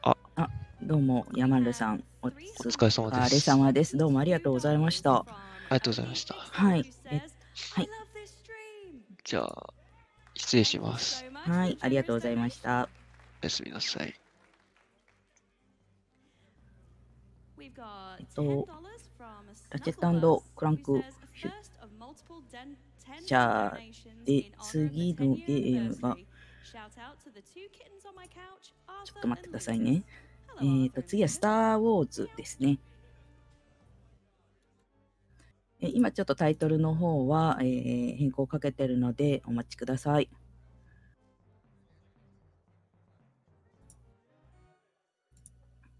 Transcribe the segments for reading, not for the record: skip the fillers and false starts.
あ、どうも、ヤマンルさん、お疲れ様です。お疲れ様です。どうもありがとうございました。ありがとうございました。はい。はい。じゃあ、失礼します。はい、ありがとうございました。おやすみなさい。ラチェット&クランクフューチャーで次のゲームが、ちょっと待ってくださいね。次はスター・ウォーズですね。今ちょっとタイトルの方は、変更かけてるのでお待ちください。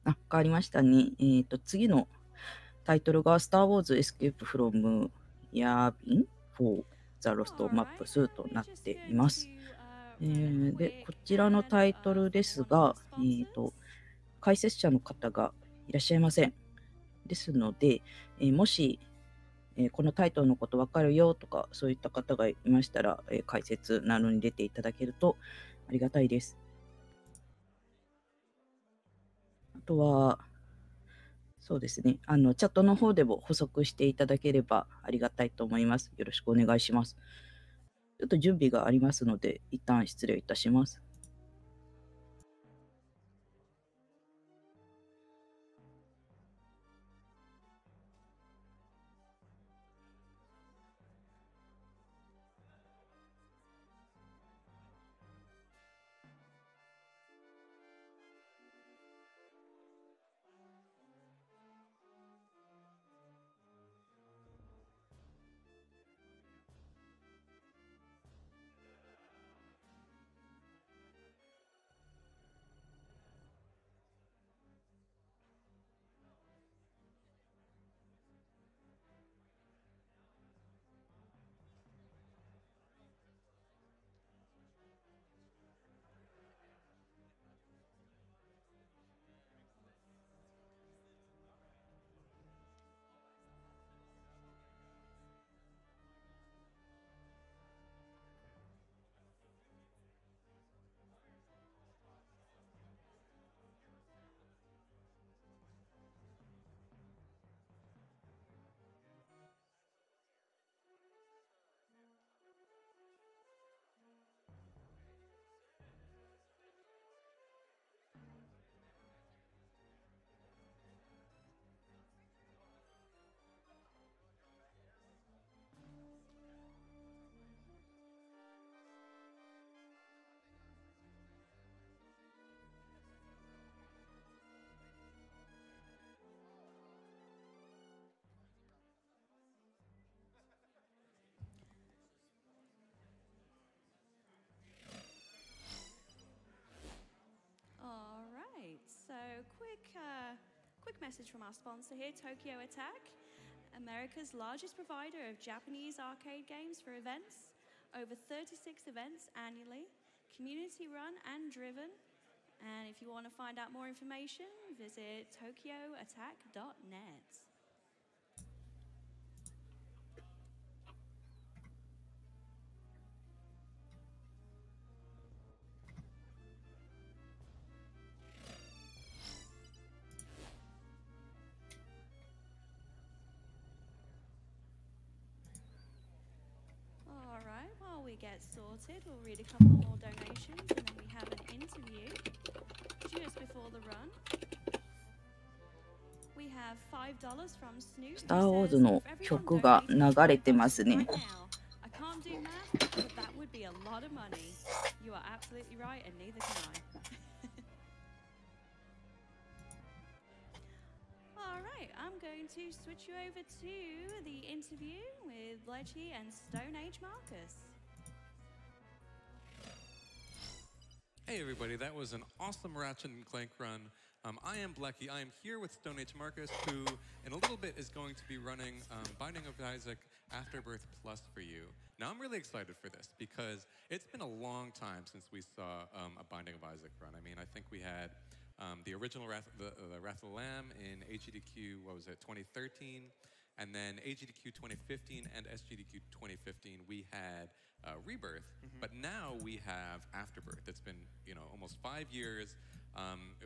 変わりましたね。次のタイトルがスター・ウォーズ・エスケープ・フロム・ヤービン・フォー・ザ・ロスト・マップスとなっています。で、こちらのタイトルですが、解説者の方がいらっしゃいません。ですので、もし、このタイトルのことわかるよとか、そういった方がいましたら、解説などに出ていただけるとありがたいです。あとは、そうですね、チャットの方でも補足していただければありがたいと思います。よろしくお願いします。ちょっと準備がありますので、一旦失礼いたします。Quick message from our sponsor here, Tokyo Attack, America's largest provider of Japanese arcade games for events. Over 36 events annually, community run and driven. And if you want to find out more information, visit tokyoattack.net. While we get sorted, we'll read a couple more donations and then we have an interview just before the run. We have $5 from Snoop. スター・ウォーズの曲が流れてますね。I can't do math, but that would be a lot of money. You are absolutely right, and neither can I. Alright, I'm going to switch you over to the interview with Lechy and Stone Age Marcus. Hey everybody, that was an awesome Ratchet & Clank run. I am Blecky. I am here with Stone Age Marcus, who in a little bit is going to be running Binding of Isaac Afterbirth Plus for you. Now I'm really excited for this because it's been a long time since we saw a Binding of Isaac run. I mean, I think we had the original Wrath of the Lamb in AGDQ, what was it, 2013? And then AGDQ 2015 and SGDQ 2015, we had Rebirth, but now we have Afterbirth. It's been almost 5 years.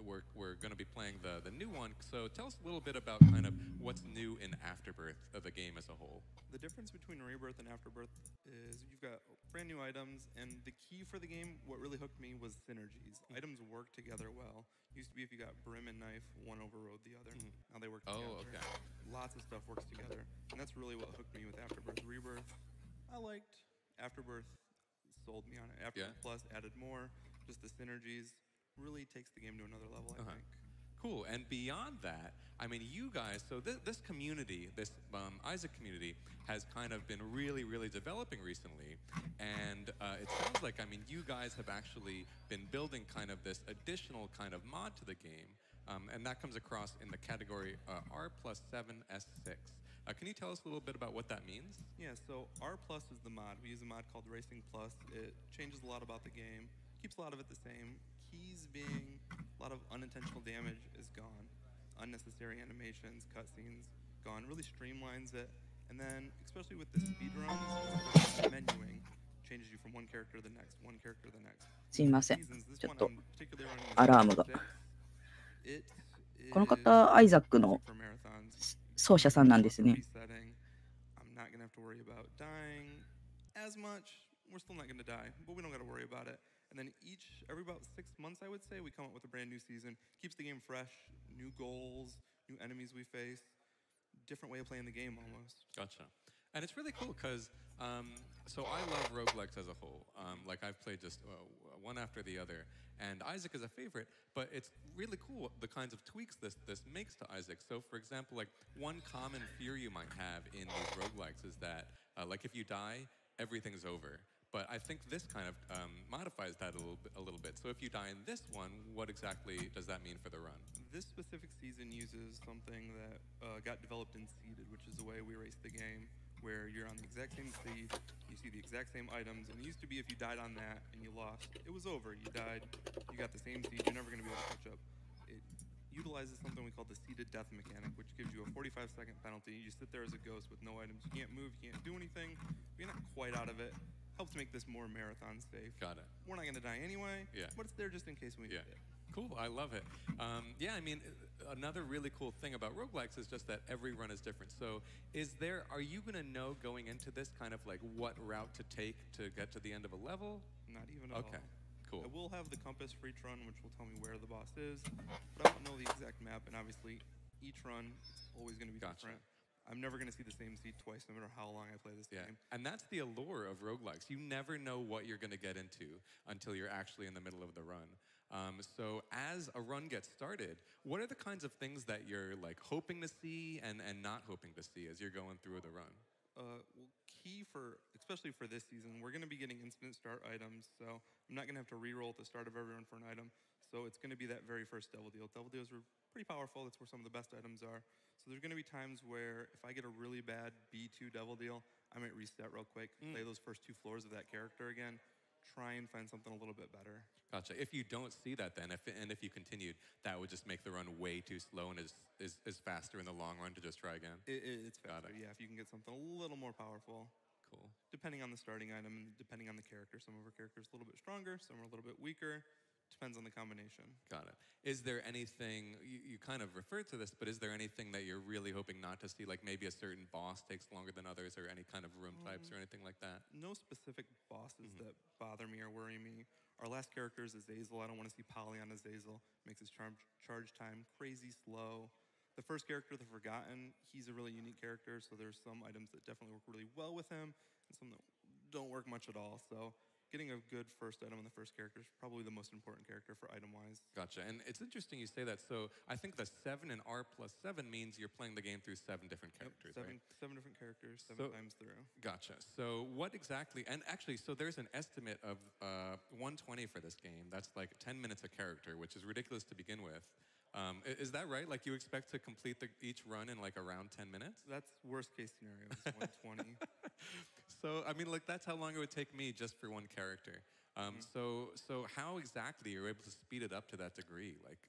We're going to be playing the new one. So tell us a little bit about kind of what's new in Afterbirth of the game as a whole. The difference between Rebirth and Afterbirth is you've got brand new items, and the key for the game, what really hooked me, was synergies. Items work together well. Used to be if you got Brim and Knife, one overrode the other. Now they work together. Oh, okay. Lots of stuff works together, and that's really what hooked me with Afterbirth. Rebirth, I liked. Afterbirth sold me on it. Afterbirth Plus added more. Just the synergies really takes the game to another level, I think. Cool. And beyond that, I mean, you guys, so this community, this Isaac community, has kind of been really, really developing recently. And it sounds like, I mean, you guys have actually been building kind of this additional kind of mod to the game. And that comes across in the category R+7S6. Can you tell us a little bit about what that means? Yeah, so R+ is the mod. We use a mod called Racing Plus. It changes a lot about the game, keeps a lot of it the same. Keys being a lot of unintentional damage is gone. Unnecessary animations, cutscenes, gone. Really streamlines it. And then, especially with the speedruns, menuing changes you from one character to the next, one character to the next. すいません。 Seasons, this ちょ one っと I'm particularly running アラームが。 It この is 方、アイザックの for marathons. 奏者さんなんですね。 Resetting. I'm not gonna have to worry about dying as much. We're still not gonna die, but we don't gotta worry about it. And then every about 6 months, I would say, we come up with a brand new season. Keeps the game fresh, new goals, new enemies we face, different way of playing the game almost. Gotcha. And it's really cool because, so I love roguelikes as a whole. Like I've played just one after the other. And Isaac is a favorite, but it's really cool the kinds of tweaks this makes to Isaac. So for example, like one common fear you might have in these roguelikes is that like if you die, everything's over. But I think this kind of modifies that a little bit. So if you die in this one, what exactly does that mean for the run? This specific season uses something that got developed in Seeded, which is the way we race the game, where you're on the exact same seed, you see the exact same items, and it used to be if you died on that and you lost, it was over. You died, you got the same seed, you're never going to be able to catch up. It utilizes something we call the seeded death mechanic, which gives you a 45-second penalty. You just sit there as a ghost with no items. You can't move, you can't do anything. You're not quite out of it. Helps make this more marathon safe. Got it. We're not going to die anyway, Yeah. but it's there just in case we need it. Cool, I love it. Yeah, I mean, another really cool thing about roguelikes is just that every run is different. So are you gonna know going into this kind of like what route to take to get to the end of a level? Not even at all. Okay, cool. I will have the compass for each run, which will tell me where the boss is, but I won't know the exact map, and obviously each run is always going to be different. I'm never going to see the same seed twice, no matter how long I play this game. And that's the allure of roguelikes. You never know what you're going to get into until you're actually in the middle of the run. So as a run gets started, what are the kinds of things that you're like hoping to see and not hoping to see as you're going through the run? Well, key especially for this season, we're going to be getting instant start items, so I'm not going to have to re-roll at the start of every run for an item. So it's going to be that very first Devil Deal. Devil Deals are pretty powerful. That's where some of the best items are. So there's going to be times where if I get a really bad B2 Devil Deal, I might reset real quick, play those first 2 floors of that character again, try and find something a little bit better. Gotcha. If you don't see that then, if you continued, that would just make the run way too slow and is faster in the long run to just try again? It's faster, yeah, if you can get something a little more powerful. Cool. Depending on the starting item and depending on the character. Some of our characters a little bit stronger, some are a little bit weaker. Depends on the combination. Got it. Is there anything, you kind of referred to this, but is there anything that you're really hoping not to see? Like maybe a certain boss takes longer than others or any kind of room types or anything like that? No specific bosses that bother me or worry me. Our last character is Azazel. I don't want to see Polly on Azazel. Makes his charge time crazy slow. The first character, the Forgotten, he's a really unique character, so there's some items that definitely work really well with him and some that don't work much at all. So getting a good first item on the first character is probably the most important character for item-wise. Gotcha. And it's interesting you say that. So I think the 7 in R+7 means you're playing the game through 7 different characters, Yep, right? 7 different characters, 7 times through. Gotcha. So what exactly, and actually, so there's an estimate of 120 for this game. That's like 10 minutes a character, which is ridiculous to begin with. Is that right? Like you expect to complete each run in like around 10 minutes? That's worst case scenario, is 120. So, I mean, like that's how long it would take me just for one character. So how exactly are you able to speed it up to that degree? Like,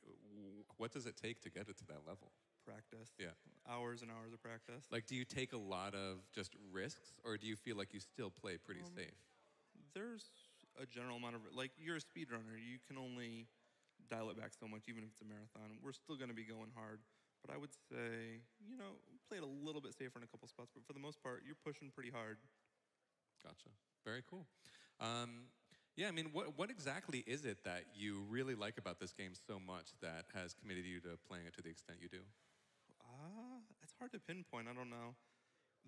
what does it take to get it to that level? practice. Yeah. Hours and hours of practice. Like, do you take a lot of just risks, or do you feel like you still play pretty safe? There's a general amount of, like, you're a speedrunner. You can only dial it back so much, even if it's a marathon. We're still going to be going hard. But I would say, you know, play it a little bit safer in a couple spots. But for the most part, you're pushing pretty hard. Gotcha. Very cool. Yeah, I mean, what exactly is it that you really like about this game so much that has committed you to playing it to the extent you do? It's hard to pinpoint. I don't know.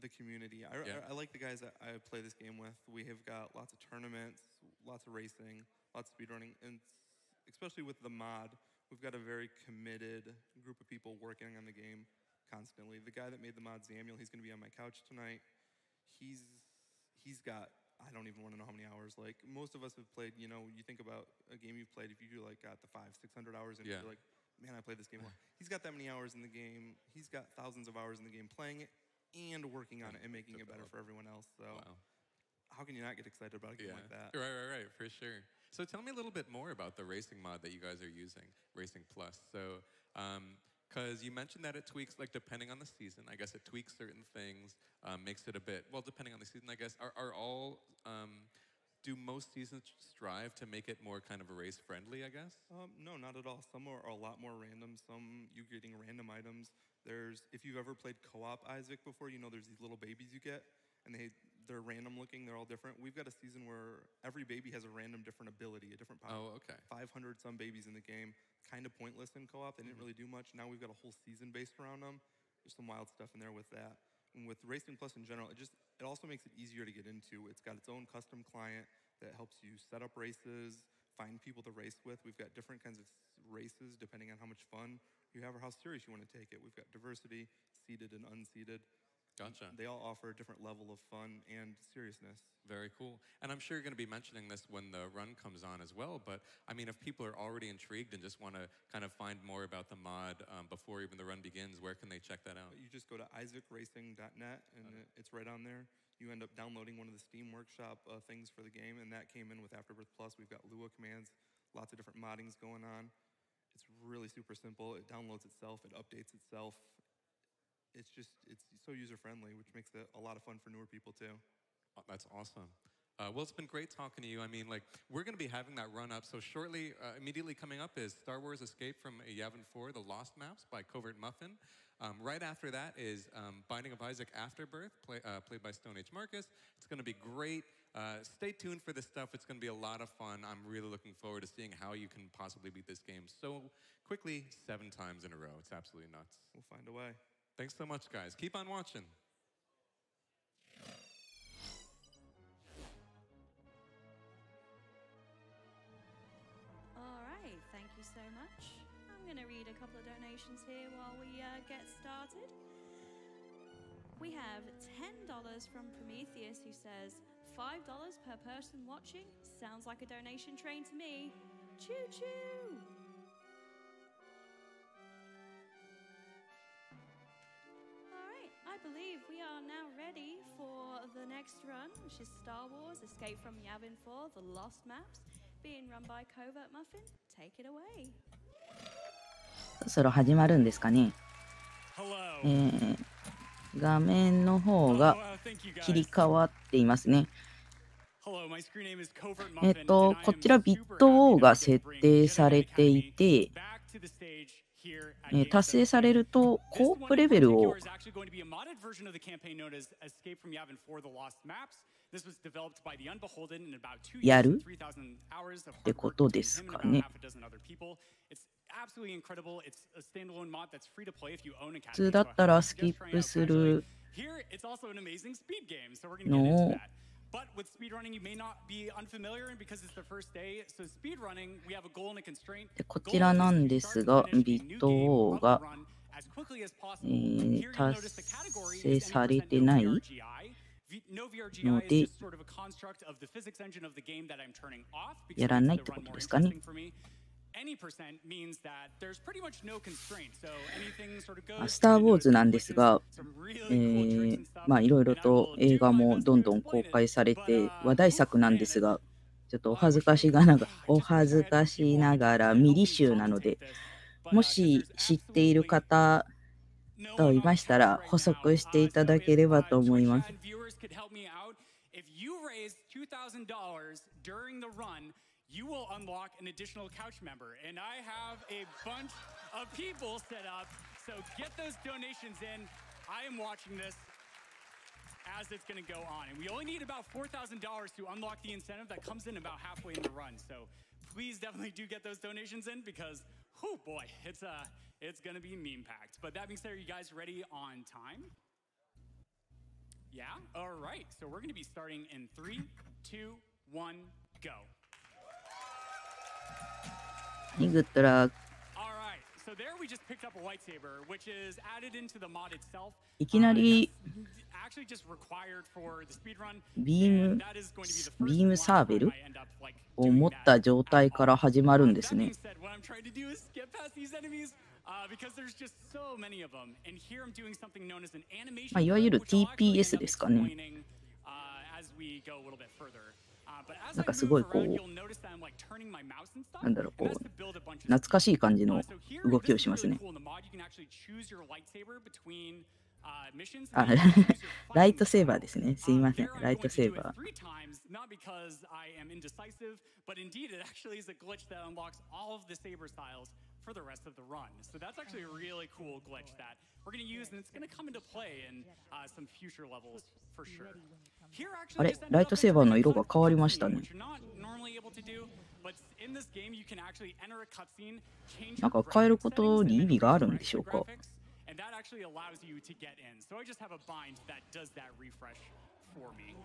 The community. Yeah. I like the guys that I play this game with. We have got lots of tournaments, lots of racing, lots of speedrunning, and especially with the mod, we've got a very committed group of people working on the game constantly. The guy that made the mod, Samuel, he's going to be on my couch tonight. He's got, I don't even want to know how many hours. Like, most of us have played, you know, you think about a game you've played, if you do like got the 500-600 hours and you're like, man, I played this game well. He's got that many hours in the game. He's got thousands of hours in the game playing it and working on it and making it better for everyone else. So how can you not get excited about a game like that? Right, for sure. So tell me a little bit more about the racing mod that you guys are using, Racing Plus. So, because you mentioned that it tweaks, like, depending on the season. I guess it tweaks certain things, makes it a bit, well, depending on the season, I guess. Do most seasons strive to make it more kind of race friendly, I guess? No, not at all. Some are a lot more random. Some you're getting random items. If you've ever played co-op Isaac before, you know there's these little babies you get, and they're random looking. They're all different. We've got a season where every baby has a random different ability, a different power. Oh, okay. 500 some babies in the game. Kind of pointless in co-op. They didn't really do much. Now we've got a whole season based around them. There's some wild stuff in there with that. And with Racing Plus in general, it also makes it easier to get into. It's got its own custom client that helps you set up races, find people to race with. We've got different kinds of races depending on how much fun you have or how serious you want to take it. We've got diversity, seeded and unseeded. Gotcha. They all offer a different level of fun and seriousness. Very cool. And I'm sure you're going to be mentioning this when the run comes on as well, but I mean, if people are already intrigued and just want to kind of find more about the mod before even the run begins, where can they check that out? You just go to isaacricing.net and it's right on there. You end up downloading one of the Steam Workshop things for the game, and that came in with Afterbirth Plus. We've got Lua commands, lots of different moddings going on. It's really super simple. It downloads itself. It updates itself. It's so user-friendly, which makes it a lot of fun for newer people, too. Oh, that's awesome. Well, it's been great talking to you. I mean, like, we're going to be having that run up. So shortly, immediately coming up is Star Wars Escape from Yavin 4, The Lost Maps by CovertMuffin. Right after that is Binding of Isaac Afterbirth, played by Stone Age Marcus. It's going to be great. Stay tuned for this stuff. It's going to be a lot of fun. I'm really looking forward to seeing how you can possibly beat this game so quickly 7 times in a row. It's absolutely nuts. We'll find a way. Thanks so much, guys. Keep on watching. All right, thank you so much. I'm going to read a couple of donations here while we get started. We have $10 from Prometheus, who says, $5 per person watching? Sounds like a donation train to me. Choo-choo! I believe we are now ready for the next run, which is Star Wars Escape from Yavin 4, The Lost Maps, being run by CovertMuffin. Take it away. そろそろ始まるんですかね。画面の方が切り替わっていますね。こちらビットウォーが設定されていて、達成されるとコープレベルをやるってことですかね。普通だったらスキップするのをでこちらなんですが、ビットウォーが、達成されてないので、やらないってことですかね。スター・ウォーズなんですが、まあいろいろと映画もどんどん公開されて話題作なんですが、ちょっとお恥ずかしながらミリ集なので、もし知っている方人いましたら補足していただければと思います。If you raise $2,000 during the run, you will unlock an additional couch member. And I have a bunch of people set up, so get those donations in. I am watching this as it's going to go on. And we only need about $4,000 to unlock the incentive that comes in about halfway in the run. So please definitely do get those donations in because, oh boy, it's going to be meme-packed. But that being said, are you guys ready on time? Yeah? All right. So we're going to be starting in 3, 2, 1, go. Good luck. All right. So there we just picked up a lightsaber, which is added into the mod itself. いきなり Actually just required for the speed run. ビームサーベルを持った状態から始まるんですね。まあ、いわゆる TPS ですかね。なんかすごいこう、なんだろう、こう、懐かしい感じの動きをしますね。あ、ライトセーバーですね。すいません。ライトセーバー。for the rest of the run. So that's actually a really cool glitch that we're going to use, and it's going to come into play in some future levels for sure. あれ、ライトセーバーの色が変わりましたね。なんか変えることに意味があるんでしょうか。And that actually allows you to get in. So I just have a bind that does that refresh for me.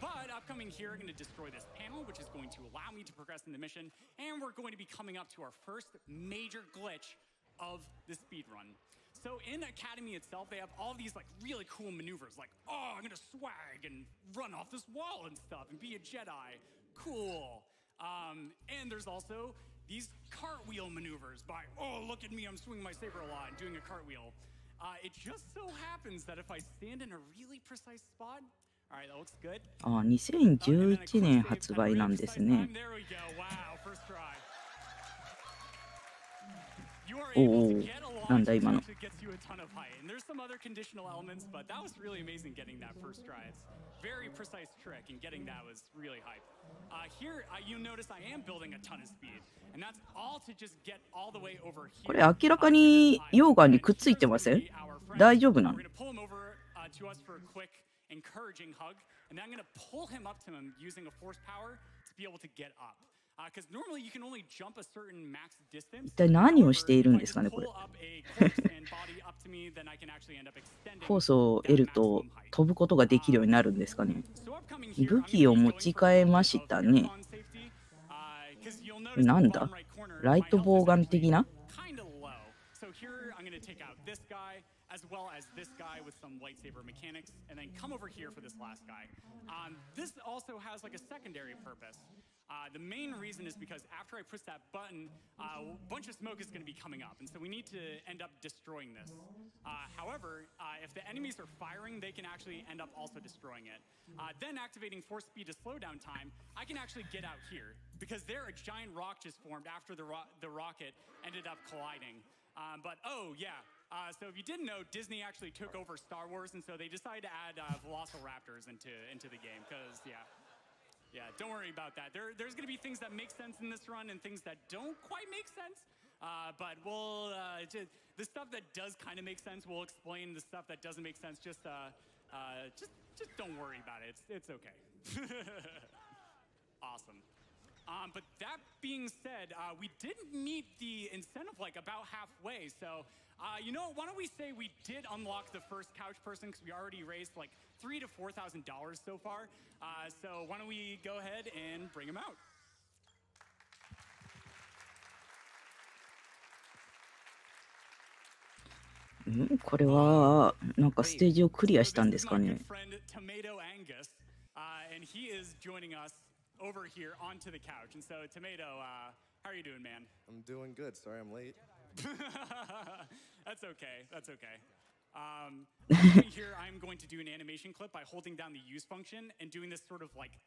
But upcoming here, I'm going to destroy this panel, which is going to allow me to progress in the mission. And we're going to be coming up to our first major glitch of the speedrun. So in Academy itself, they have all these like really cool maneuvers, like, oh, I'm going to swag and run off this wall and stuff and be a Jedi. Cool. And there's also these cartwheel maneuvers by, oh, look at me, I'm swinging my saber a lot and doing a cartwheel. It just so happens that if I stand in a really precise spot, all right, that looks good. あ、2011年発売なんですね。おお、なんだ今の。There's some other conditional elements, but that was really amazing getting that first try. It's very precise trick, and getting that was really hype. Here, you notice I am building a ton of speed, and that's all to just get all the way over here. これ明らかに溶岩にくっついてません？大丈夫なの？Encouraging hug, and then I'm going to pull him up to him using a force power to be able to get up. Because normally you can only jump a certain max distance. 一体何をしているんですかね、これ。フォースを得ると飛ぶことができるようになるんですかね。武器を持ち替えましたね。なんだ？ライトボウガン的な？As well as this guy with some lightsaber mechanics, and then come over here for this last guy. This also has like a secondary purpose. The main reason is because after I push that button, a bunch of smoke is going to be coming up, and so we need to end up destroying this. However, if the enemies are firing, they can actually end up also destroying it. Then activating force speed to slow down time, I can actually get out here, because there a giant rock just formed after the rocket ended up colliding. But oh yeah, so if you didn't know, Disney actually took over Star Wars, and so they decided to add Velociraptors into the game. Because yeah, don't worry about that. There's going to be things that make sense in this run and things that don't quite make sense. But we'll the stuff that does kind of make sense, we'll explain. The stuff that doesn't make sense, just don't worry about it. It's okay. Awesome. But that being said, we didn't meet the incentive like about halfway. So, you know, why don't we say we did unlock the first couch person because we already raised like $3,000 to $4,000 so far. So why don't we go ahead and bring him out? Mm, これはなんかステージをクリアしたんですかね。Over here onto the couch. And so, Tomato, how are you doing, man? I'm doing good. Sorry I'm late. That's okay. That's okay. Here, I'm going to do an animation clip by holding down the use function and doing this sort of like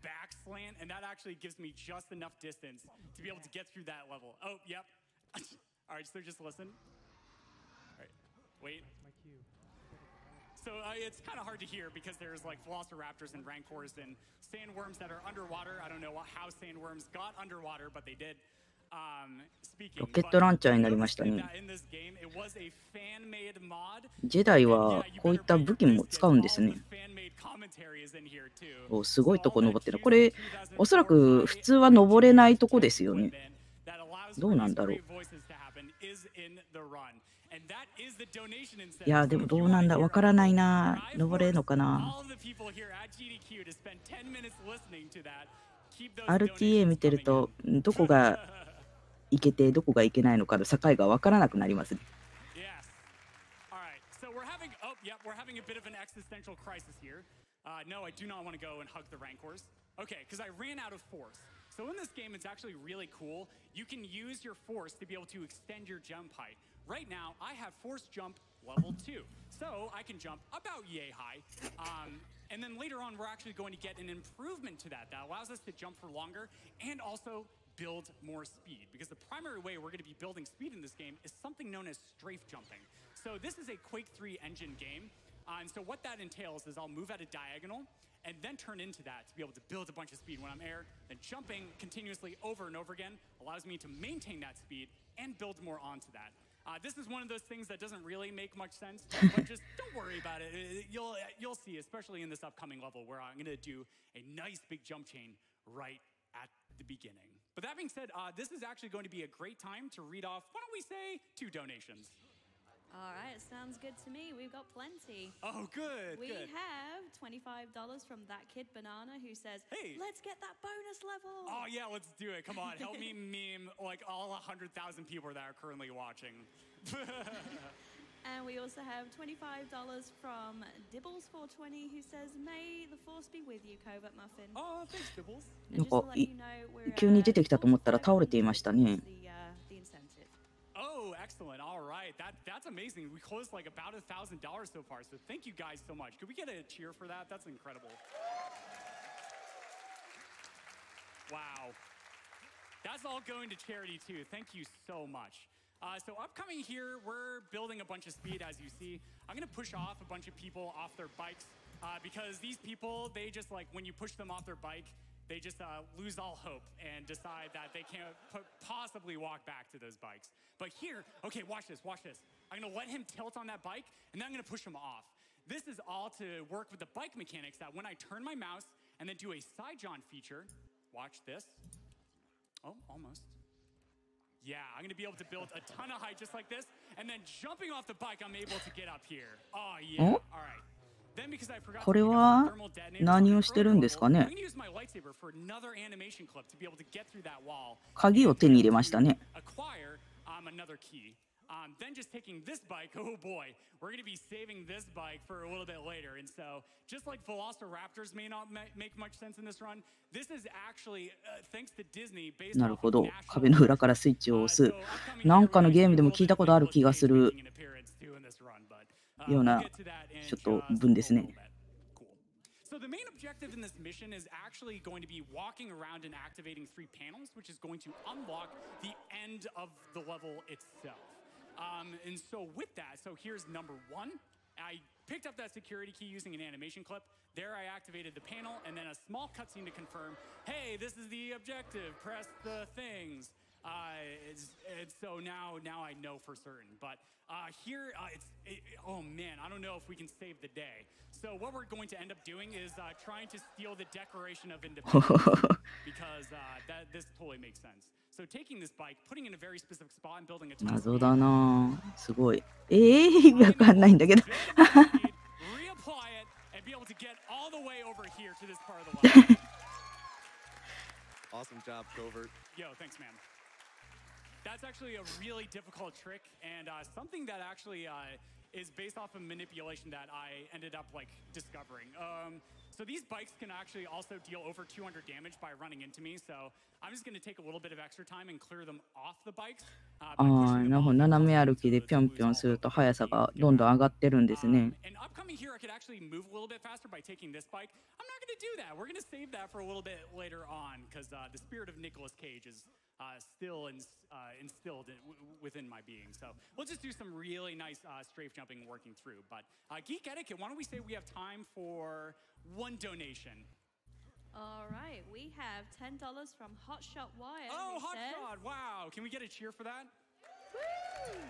back slant, and that actually gives me just enough distance to be able to get through that level. Oh, yep. All right, so just listen. All right. Wait. So it's kind of hard to hear because there's like velociraptors and rancors and sandworms that are underwater. I don't know how sandworms got underwater, but they did. ロケットランチャーになりましたね。ジェダイはこういった武器も使うんですね。お、すごいとこ登ってる。これ、おそらく普通は登れないとこですよね。どうなんだろう。いや、でもどうなんだ、わからないな。登れるのかな。RTA 見てると、どこがいけて、どこがいけないのかの境がわからなくなりますね。So in this game, it's actually really cool. You can use your force to be able to extend your jump height. Right now, I have force jump level 2. So I can jump about yay high. And then later on, we're actually going to get an improvement to that. That allows us to jump for longer and also build more speed. Because the primary way we're going to be building speed in this game is something known as strafe jumping. So this is a Quake 3 engine game. And so what that entails is I'll move at a diagonal and then turn into that to be able to build a bunch of speed when I'm air. Then jumping continuously over and over again allows me to maintain that speed and build more onto that. This is one of those things that doesn't really make much sense, but just don't worry about it. You'll see, especially in this upcoming level, where I'm going to do a nice big jump chain right at the beginning. But that being said, this is actually going to be a great time to read off, why don't we say, 2 donations. All right, sounds good to me. We've got plenty. Oh, good. We have $25 from that kid Banana who says, "Hey, let's get that bonus level." Oh yeah, let's do it. Come on, help me meme like all 100,000 people that are currently watching. And we also have $25 from Dibbles420 who says, "May the force be with you, CovertMuffin." Oh, thanks, Dibbles. なんか急に出てきたと思ったら倒れていましたね。Oh, excellent. All right. That's amazing. We closed like about $1,000 so far. So thank you guys so much. Could we get a cheer for that? That's incredible. Wow. That's all going to charity too. Thank you so much. So upcoming here, we're building a bunch of speed, as you see. I'm going to push off a bunch of people off their bikes because these people, they just like, when you push them off their bike, they just lose all hope and decide that they can't possibly walk back to those bikes. But here, okay, watch this. I'm going to let him tilt on that bike, and then I'm going to push him off. This is all to work with the bike mechanics that when I turn my mouse and then do a side jaunt feature, watch this. Oh, almost. Yeah, I'm going to be able to build a ton of height just like this, and then jumping off the bike, I'm able to get up here. Oh, yeah. All right. これは何をしてるんですかね。鍵を手に入れましたね。Then just taking this bike, oh boy, we're going to be saving this bike for a little bit later. And so, just like velociraptors may not make much sense in this run, this is actually, thanks to Disney, based なるほど。壁の裏からスイッチを押す。なんかのゲームでも聞いたことある気がするようなちょっと文ですね。So the main objective in this mission is actually going to be walking around and activating 3 panels, which is going to unlock the end of the level itself. And so with that, so here's number 1. I picked up that security key using an animation clip. There I activated the panel and then a small cutscene to confirm, hey, this is the objective, press the things. So now I know for certain. But here, oh man, I don't know if we can save the day. So what we're going to end up doing is trying to steal the Declaration of Independence because this totally makes sense. So taking this bike, putting in a very specific spot and building a ton of 謎だな。すごい。わかんないんだけど。reapply it and be able to get all the way over here to this part of the level. Awesome job, Covert. Yo, thanks, man. That's actually a really difficult trick and something that actually is based off of manipulation that I ended up like discovering. So these bikes can actually also deal over 200 damage by running into me. So I'm just going to take a little bit of extra time and clear them off the bikes. なるほど。斜め歩きでぴょんぴょんすると速さがどんどん上がってるんですね。And upcoming me here, I could actually move a little bit faster by taking this bike. I'm not going to do that. We're going to save that for a little bit later on because the spirit of Nicolas Cage is still instilled within my being. So we'll just do some really nice strafe jumping working through. But Geek Etiquette, why don't we say we have time for one donation? All right, we have $10 from Hotshot Wire. Oh, Hotshot! Wow, can we get a cheer for that? Woo!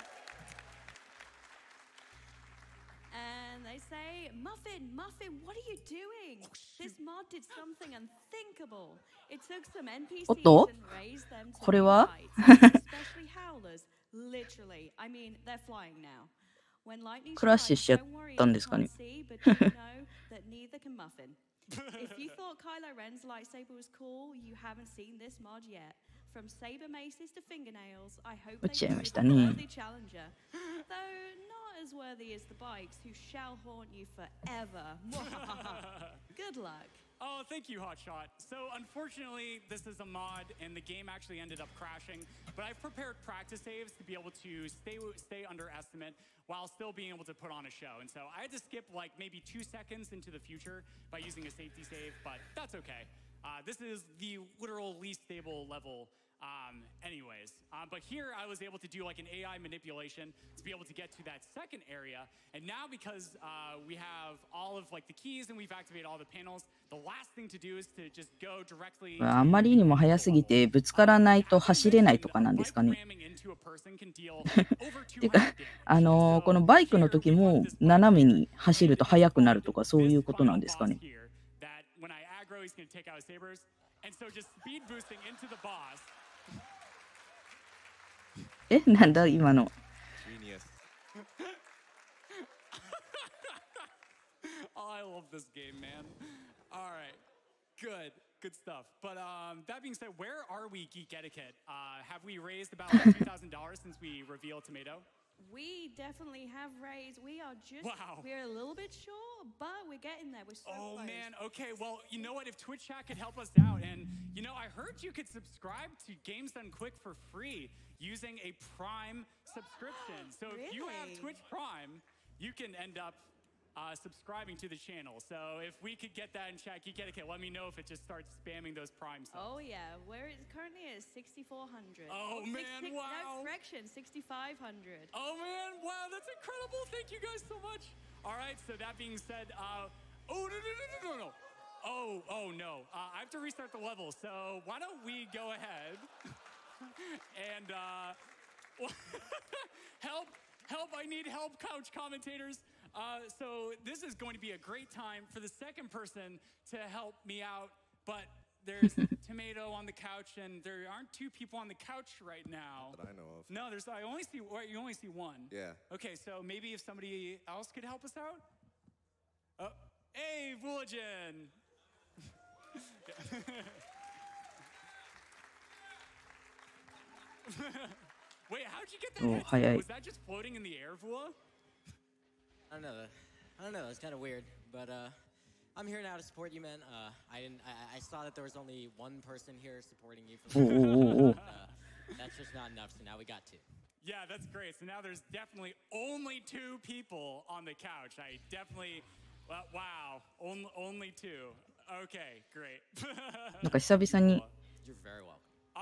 And they say, Muffin, what are you doing? This mod did something unthinkable. It took some NPCs and raised them to new heights, especially howlers. Literally, I mean, they're flying now. When lightning strikes, don't worry, you can't see, but you know that neither can Muffin. If you thought Kylo Ren's lightsaber was cool, you haven't seen this mod yet. From saber maces to fingernails, I hope they prove a worthy challenger. Though not as worthy as the bikes, who shall haunt you forever. Good luck. Oh, thank you, Hotshot. So, unfortunately, this is a mod, and the game actually ended up crashing. But I've prepared practice saves to be able to stay under estimate while still being able to put on a show. And so I had to skip like maybe 2 seconds into the future by using a safety save, but that's okay. This is the literal least stable level anyways. But here I was able to do like an AI manipulation to be able to get to that second area. And now because we have all of like the keys and we've activated all the panels, the last thing to do is to just go directly. あまりにも速すぎてぶつからないと走れないとかなんですかね。てかこのバイクの時も斜めに走ると速くなるとかそういうことなんですかね。え、なんだ今の。I love this game, man. All right, good stuff. But that being said, where are we, Geek Etiquette? Have we raised about $2,000 since we revealed Tomato? We definitely have raised. We are just, we're a little bit short, but we're getting there. We're so close. Oh man, okay. Well, you know what? If Twitch chat could help us out, and you know, I heard you could subscribe to Games Done Quick for free using a Prime subscription. So if you have Twitch Prime, you can end up subscribing to the channel. So if we could get that in chat, Geek Etiquette, let me know if it just starts spamming those Prime subs. Oh yeah, where it currently is 6,400. Oh man, wow. No, correction, 6,500. Oh man, wow, that's incredible. Thank you guys so much. All right, so that being said, oh no. Oh no, I have to restart the level. So why don't we go ahead and help, I need help, couch commentators. So this is going to be a great time for the second person to help me out, but there's Tomato on the couch, and there aren't two people on the couch right now. That I know of. No, you only see one. Yeah. Okay, so maybe if somebody else could help us out? Hey, Vooligan! Wait, how'd you get that headset? Was that just floating in the air, Vula? I don't know. It's kind of weird, but I'm here now to support you, man. I saw that there was only one person here supporting you. That's just not enough. So now we got two. Yeah, that's great. So now there's definitely only two people on the couch. I definitely, wow, only two. Okay, great. なんか久々に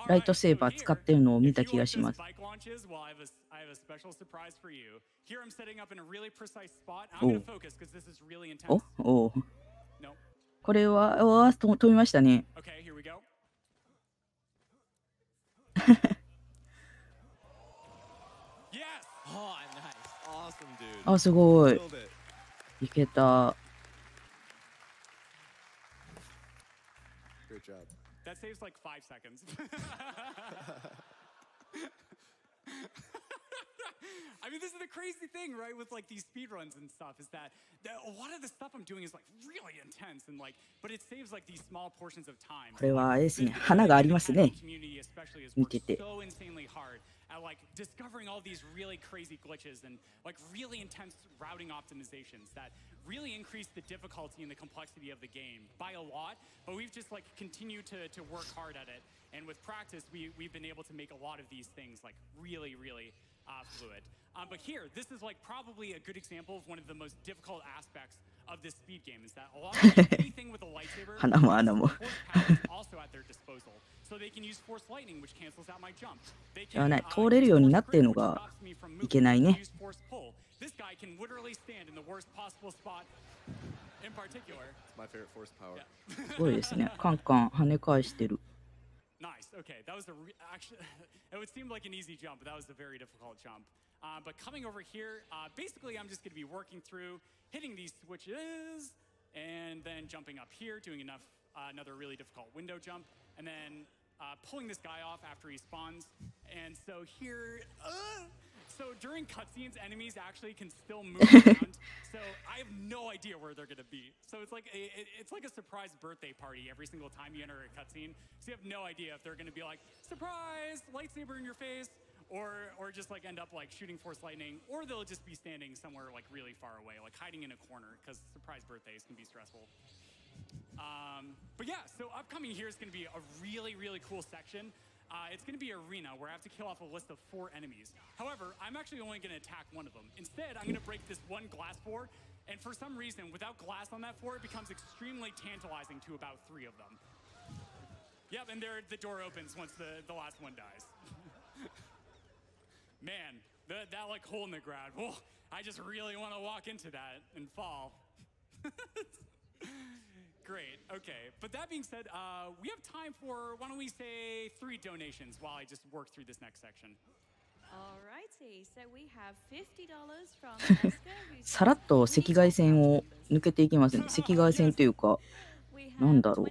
ライトセーバー使ってるのを見た気がします。お、これは飛びましたね。あ、すごい。いけた。Great job. That saves like 5 seconds. I mean, this is the crazy thing, right? With like these speedruns and stuff, is that a lot of the stuff I'm doing is like really intense and like, but it saves like these small portions of time. これはあれですね、花がありますね。見てて。So insanely hard at like discovering all these really crazy glitches and like really intense routing optimizations that really increased the difficulty and the complexity of the game by a lot, but we've just like continued to work hard at it. And with practice, we've been able to make a lot of these things like really fluid. But here, this is like probably a good example of one of the most difficult aspects of this speed game is that a lot of anything with a lightsaber is also at their disposal. So they can use force lightning, which cancels out my jump. They can通れるようになってるのがいけないね。 use force pull. This guy can literally stand in the worst possible spot in particular. It's my favorite force power.すごいですね。カンカン跳ね返してる。 Nice. Okay, that was actually it would seem like an easy jump, but that was a very difficult jump. But coming over here, basically I'm just going to be working through hitting these switches and then jumping up here, doing another really difficult window jump, and then pulling this guy off after he spawns. And so here, so during cutscenes, enemies actually can still move around. So I have no idea where they're gonna be. So it's like a surprise birthday party every single time you enter a cutscene. So you have no idea if they're gonna be like surprise lightsaber in your face, or just like end up like shooting force lightning, or they'll just be standing somewhere like really far away, like hiding in a corner, because surprise birthdays can be stressful. But yeah, so upcoming here is going to be a really cool section. It's going to be arena where I have to kill off a list of 4 enemies. However, I'm actually only going to attack one of them. Instead, I'm going to break this one glass floor, and for some reason, without glass on that floor, it becomes extremely tantalizing to about 3 of them. Yep, and there the door opens once the last one dies. Man, that like hole in the ground. Well, I just really want to walk into that and fall. Great, okay. But that being said, we have time for, why don't we say 3 donations while I just work through this next section. Alrighty, so we have $50 from Eska, さらっと赤外線を抜けていきますね。赤外線というか、なんだろう。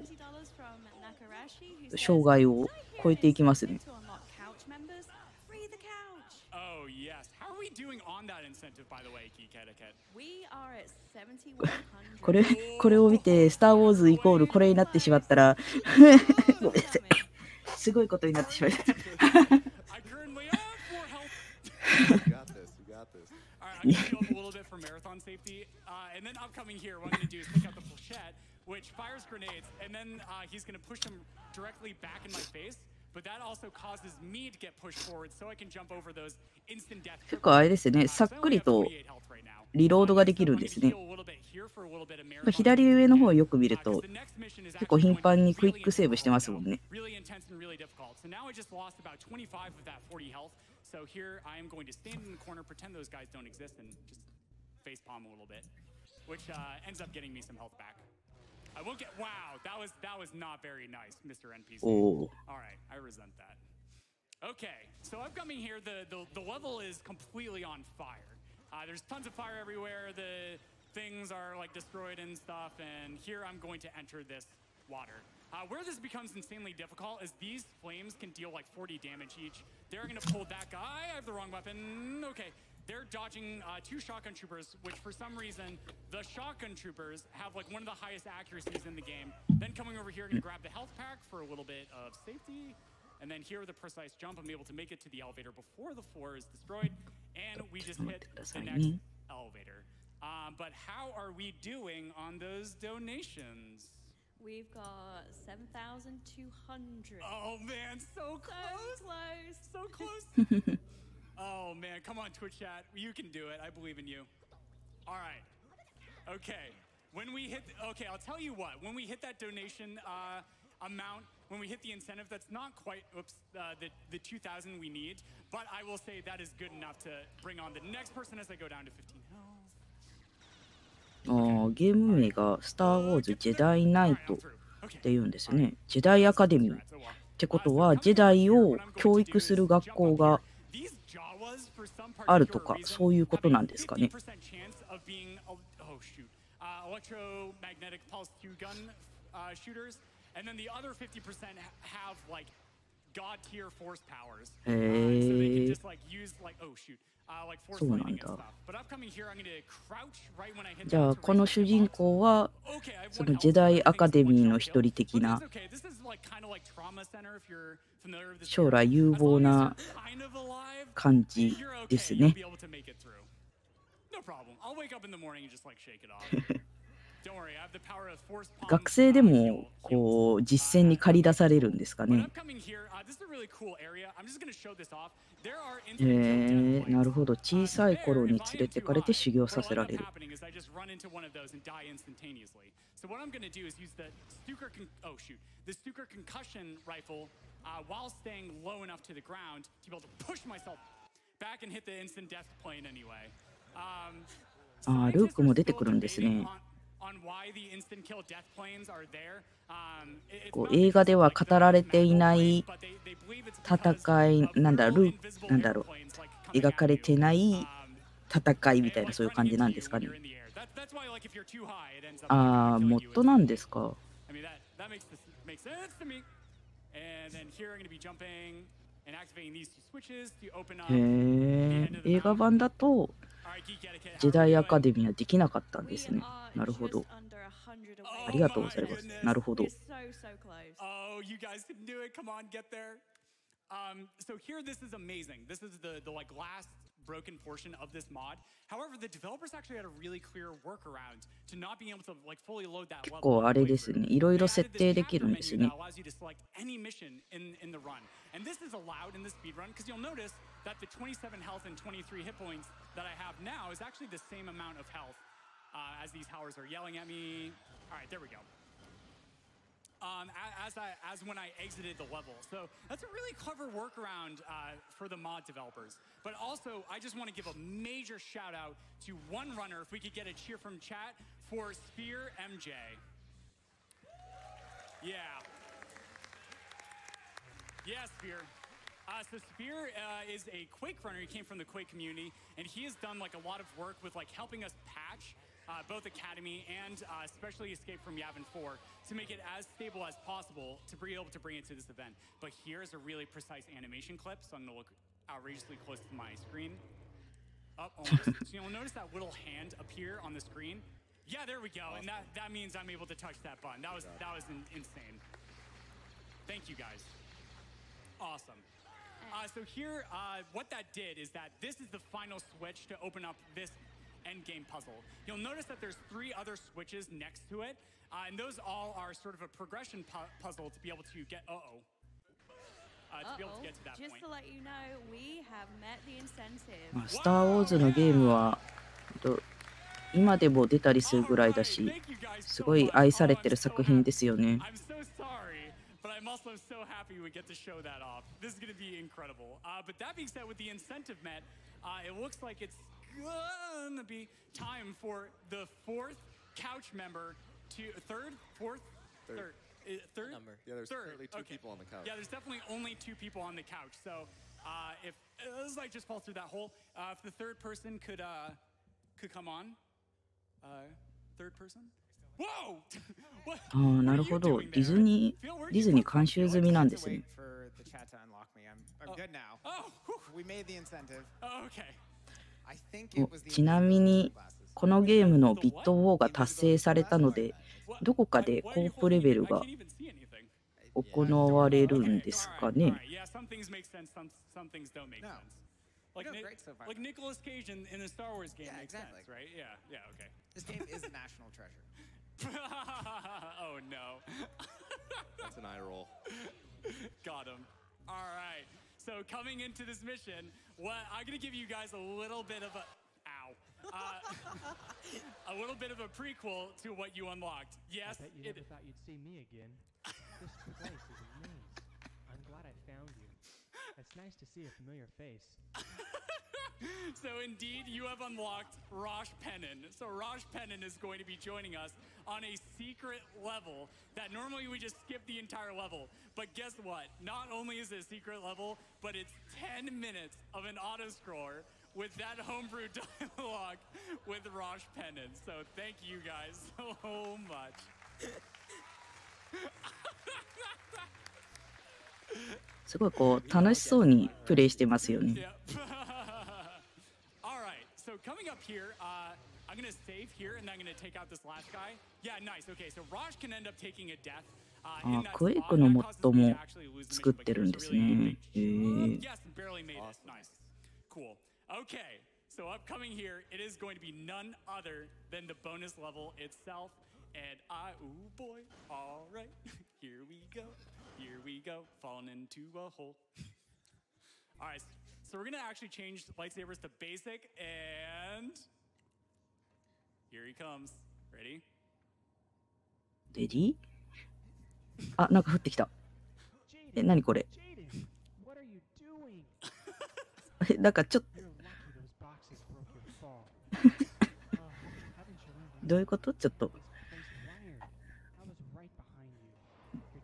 障害を超えていきますね。Oh yes. How are we doing on that incentive, by the way, Geek Etiquette? We are at 7100. これを見て、スター・ウォーズイコールこれになってしまったら、ごめんなさい。すごいことになってしまいました。I currently have 4 health. You got this. You got this. All right, I'm going to go up a little bit for marathon safety. And then upcoming here, what I'm going to do is pick up the flechette, which fires grenades, and then he's going to push them directly back in my face. But that also causes me to get pushed forward so I can jump over those instant death. 結構あれですね、さっくりとリロードができるんですね。左上の方をよく見ると、結構頻繁にクイックセーブしてますもんね。So here I am going to stand in the corner, pretend those guys don't exist, and just face palm a little bit, which ends up getting me some health back. I won't get. Wow, that was not very nice, Mr. NPC. Oh. All right, I resent that. Okay, so upcoming here, the level is completely on fire. There's tons of fire everywhere. The things are like destroyed and stuff, and here I'm going to enter this water. Where this becomes insanely difficult is these flames can deal like 40 damage each. They're going to pull that guy. I have the wrong weapon. Okay. They're dodging 2 shotgun troopers, which for some reason, the shotgun troopers have like one of the highest accuracies in the game. Then coming over here, gonna grab the health pack for a little bit of safety. And then here with a precise jump, I'm able to make it to the elevator before the floor is destroyed. And we just hit the next elevator. But how are we doing on those donations? We've got 7,200. Oh man, so close! So close! Oh man, come on Twitch chat, you can do it. I believe in you. All right. Okay. When we hit, okay, I'll tell you what. When we hit that donation amount, when we hit the incentive, that's not quite, the 2,000 we need. But I will say that is good enough to bring on the next person as I go down to 15 health. ゲーム名がスター・ウォーズ・ジェダイ・ナイトっていうんですね。ジェダイ・アカデミーってことは、ジェダイを教育する学校があるとか、そういうことなんですかね。そうなんだ。じゃあこの主人公はそのジェダイアカデミーの一人的な将来有望な感じですね。no problem. I'll wake up in the morning and just like shake it off. Don't worry, I have the power of force palm. 学生でもこう実践に駆り出されるんですか But ね。 I'm coming here. This is a really cool area. I'm just going to show this off. There are instant kill death planes. なるほど。小さい頃に連れてかれて修行 What させら ends れ up る。 happening is I just run into one of those and die instantaneously. So what I'm going to do is use the the Stuker concussion rifle while staying low enough to the ground to be able to push myself back and hit the instant death plane anyway. ルークも出てくるんですね。 On why the instant kill death planes are there. こう映画では語られていない戦いなんだろう描かれてない戦いみたいなそういう感じなんですかね。モッドなんですか。映画版だとジェダイアカデミーはできなかったんですね。なるほど。ありがとうございます。なるほど。Oh, you guys can do it. Come on, get there. So here, this is amazing. This is the like last broken portion of this mod. However, the developers actually had a really clear workaround to not being able to like fully load that level. 結構あれですね。いろいろ設定できるんですね。 Allows you to select any mission in the run. And this is allowed in the speed run because you'll notice that the 27 health and 23 hit points that I have now is actually the same amount of health as these howlers are yelling at me. All right, there we go. As when I exited the level. So that's a really clever workaround for the mod developers. But also, I just want to give a major shout out to one runner, if we could get a cheer from chat, for Spear MJ. Yeah. Yeah, Spear. So Spear is a Quake runner. He came from the Quake community, and he has done like a lot of work with like helping us patch both Academy and especially Escape from Yavin 4 to make it as stable as possible to be able to bring it to this event. But here's a really precise animation clip, so I'm going to look outrageously close to my screen. Up, almost. So you'll notice that little hand appear on the screen. Yeah, there we go, and that means I'm able to touch that button. That was insane. Thank you guys. Awesome. So here, what that did is that this is the final switch to open up this end game puzzle. You'll notice that there's 3 other switches next to it, and those all are sort of a progression puzzle to be able to get. To be able to get to that Just point. to let you know, we have met the incentive. スター・ウォーズのゲームは今でも出たりするぐらいだし、すごい愛されてる作品ですよね。 I'm so sorry, but I'm also so happy we get to show that off. This is going to be incredible. But that being said, with the incentive met, it looks like it's gonna be time for the 4th couch member to third number. Yeah, there's currently 2 people on the couch. Yeah, there's definitely only 2 people on the couch. So if this like just falls through that hole, if the 3rd person could come on, 3rd person. Whoa! なるほど。ディズニー監修済みなんですね。 ちなみにこのゲームのビットウォーが達成されたので、どこかでコープレベルが行われるんですかね。 Like Nicolas Cage in the Star Wars game makes sense, right? Yeah, okay. This game is a national treasure. Oh no. That's an eye roll. Got him. All right. So coming into this mission, I'm gonna give you guys a little bit of a little bit of a prequel to what you unlocked. Yes. I bet you never thought you'd see me again. This place is a maze. I'm glad I found you. It's nice to see a familiar face. So indeed, you have unlocked Rosh Pennon. So Rosh Pennon is going to be joining us on a secret level that normally we just skip the entire level. But guess what? Not only is it a secret level, but it's 10 minutes of an auto-scroller with that homebrew dialogue with Rosh Pennon. So thank you guys so much. すごいこう楽しそうにプレイしてますよね。Alright, so coming up here, I'm gonna save here and then I'm gonna take out this last guy. Yeah, nice. Okay, so Raj can end up taking a death. クエイクのモッドも作ってるんですね。Yes, barely made it. Nice. Cool. Okay, So upcoming here, it is going to be none other than the bonus level itself. And ooh boy, all right, here we go, falling into a hole. All right, so we're gonna actually change lightsabers to basic, and here he comes. Ready? レディあ、なんか降ってきた。え、何これえ、なんかちょっとどういうことちょっと。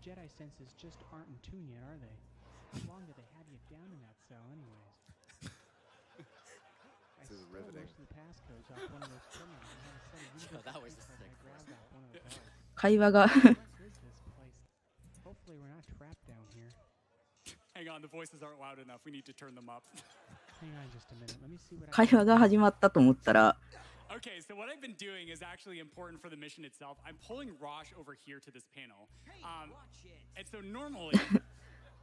Jedi senses just aren't in tune yet, are they? How long do they have you down in that cell, anyways? This is riveting. That was a sick one. 会話が Hopefully we're not trapped down here. Hang on, the voices aren't loud enough. We need to turn them up. Hang on just a minute. Let me see what I 会話が始まったと思ったら Okay, so what I've been doing is actually important for the mission itself. I'm pulling Rosh over here to this panel. And so normally,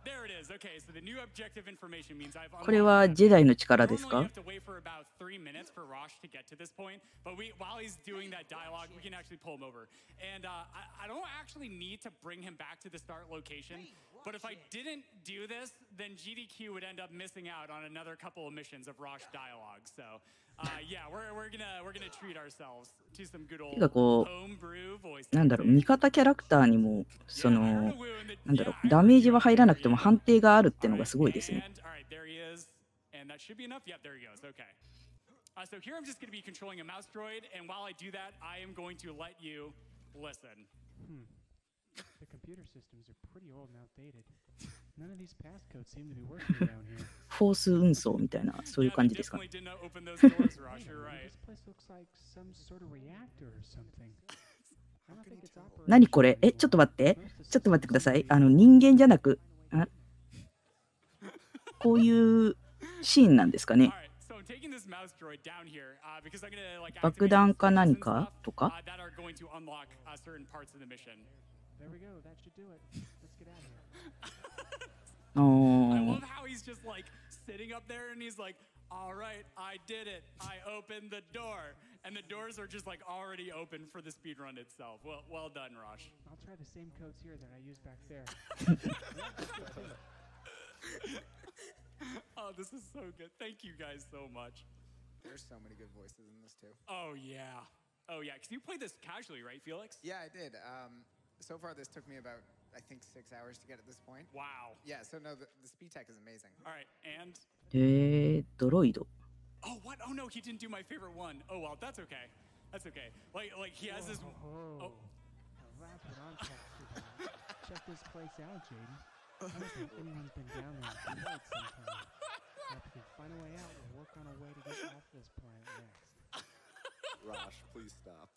there it is. Okay, so the new objective information means I've これはジェダイの力です Normally you か have to wait for about 3 minutes for Rosh to get to this point, but while he's doing that dialogue, we can actually pull him over. And I don't actually need to bring him back to the start location, but if I didn't do this, then GDQ would end up missing out on another couple of missions of Rosh dialogue. So yeah, we're gonna treat ourselves to some good old てかこ homebrew voice. うなんだろう味方キャラクターにもそのなんだろうダメージは入らなくても判定があるってのがすごいですね。 All right, there he is, and that should be enough. Yep, there he goes. Okay. So here I'm just going to be controlling a mouse droid, and while I do that, I am going to let you listen. The computer systems are pretty old and outdated. None of these passcodes seem to be working down here. フォース運送みたいなそういう Yeah, 感 they じですか definitely did not open those doors, Rosh. You're right. This place looks like some sort of reactor or something. I don't think it's operating. 何これえちょっと待ってちょっと待ってください人間じゃなくこういうシーンなんですかね All right, so I'm taking this mouse droid down here because I'm going to like 爆 activate 弾 some か systems 何 and か stuff, とか that are going to unlock certain parts of the mission. There we go. That should do it. Let's get out of here. あ I ー love how he's just like sitting up there and he's like, all right, I did it. I opened the door. And the doors are just like already open for the speedrun itself. Well done, Rosh. I'll try the same codes here that I used back there. Oh, this is so good. Thank you guys so much. There's so many good voices in this too. Oh, yeah. Oh, yeah. Because you played this casually, right, Felix? Yeah, I did. So far, this took me about, I think, 6 hours to get at this point. Wow. Yeah, so no, the speed tech is amazing. All right, and... ドロイド Oh, what? Oh, no, he didn't do my favorite one. Oh, well, that's okay. That's okay. Like he has this... Oh. Now that's what I'm talking about. Check this place out, Jaden. I don't think anyone's been down there in quite some time. Now, if we can find a way out, we'll work on a way to get off this planet next. Rosh, please stop.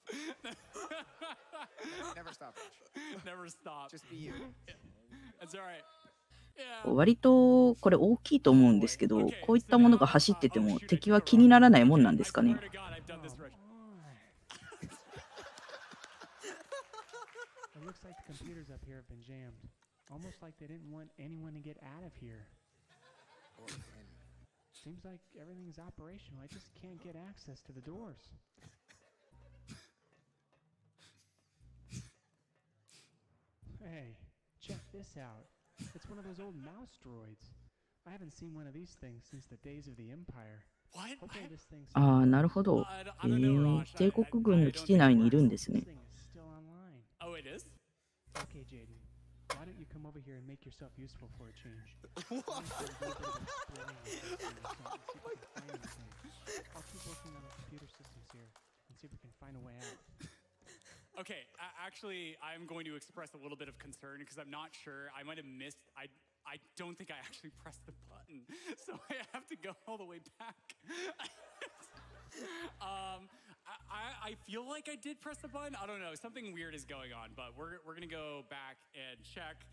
Never stop, Rich. Never stop. Just be you. That's all right. Yeah. 割とこれ大きいと思うんですけどこういったものが走ってても敵は気にならないもんなんですかね I swear to God, I've done this right. It looks like the computers up here have been jammed. Almost like they didn't want anyone to get out of here. Or in. Seems like everything's operational. I just can't get access to the doors. Hey, check this out. It's one of those old mouse droids. I haven't seen one of these things since the days of the Empire. What? Hopefully this thing's ああなるほど帝国軍の基地内にいるんですね This thing is still online. Oh, it is? Okay, Jaden. Why don't you come over here and make yourself useful for a change? I'll keep working on the computer systems here and see if we can find a way out. Okay, actually, I'm going to express a little bit of concern because I'm not sure. I might have missed. I don't think I actually pressed the button, so I have to go all the way back. I feel like I did press the button. I don't know. Something weird is going on, but we're gonna go back and check.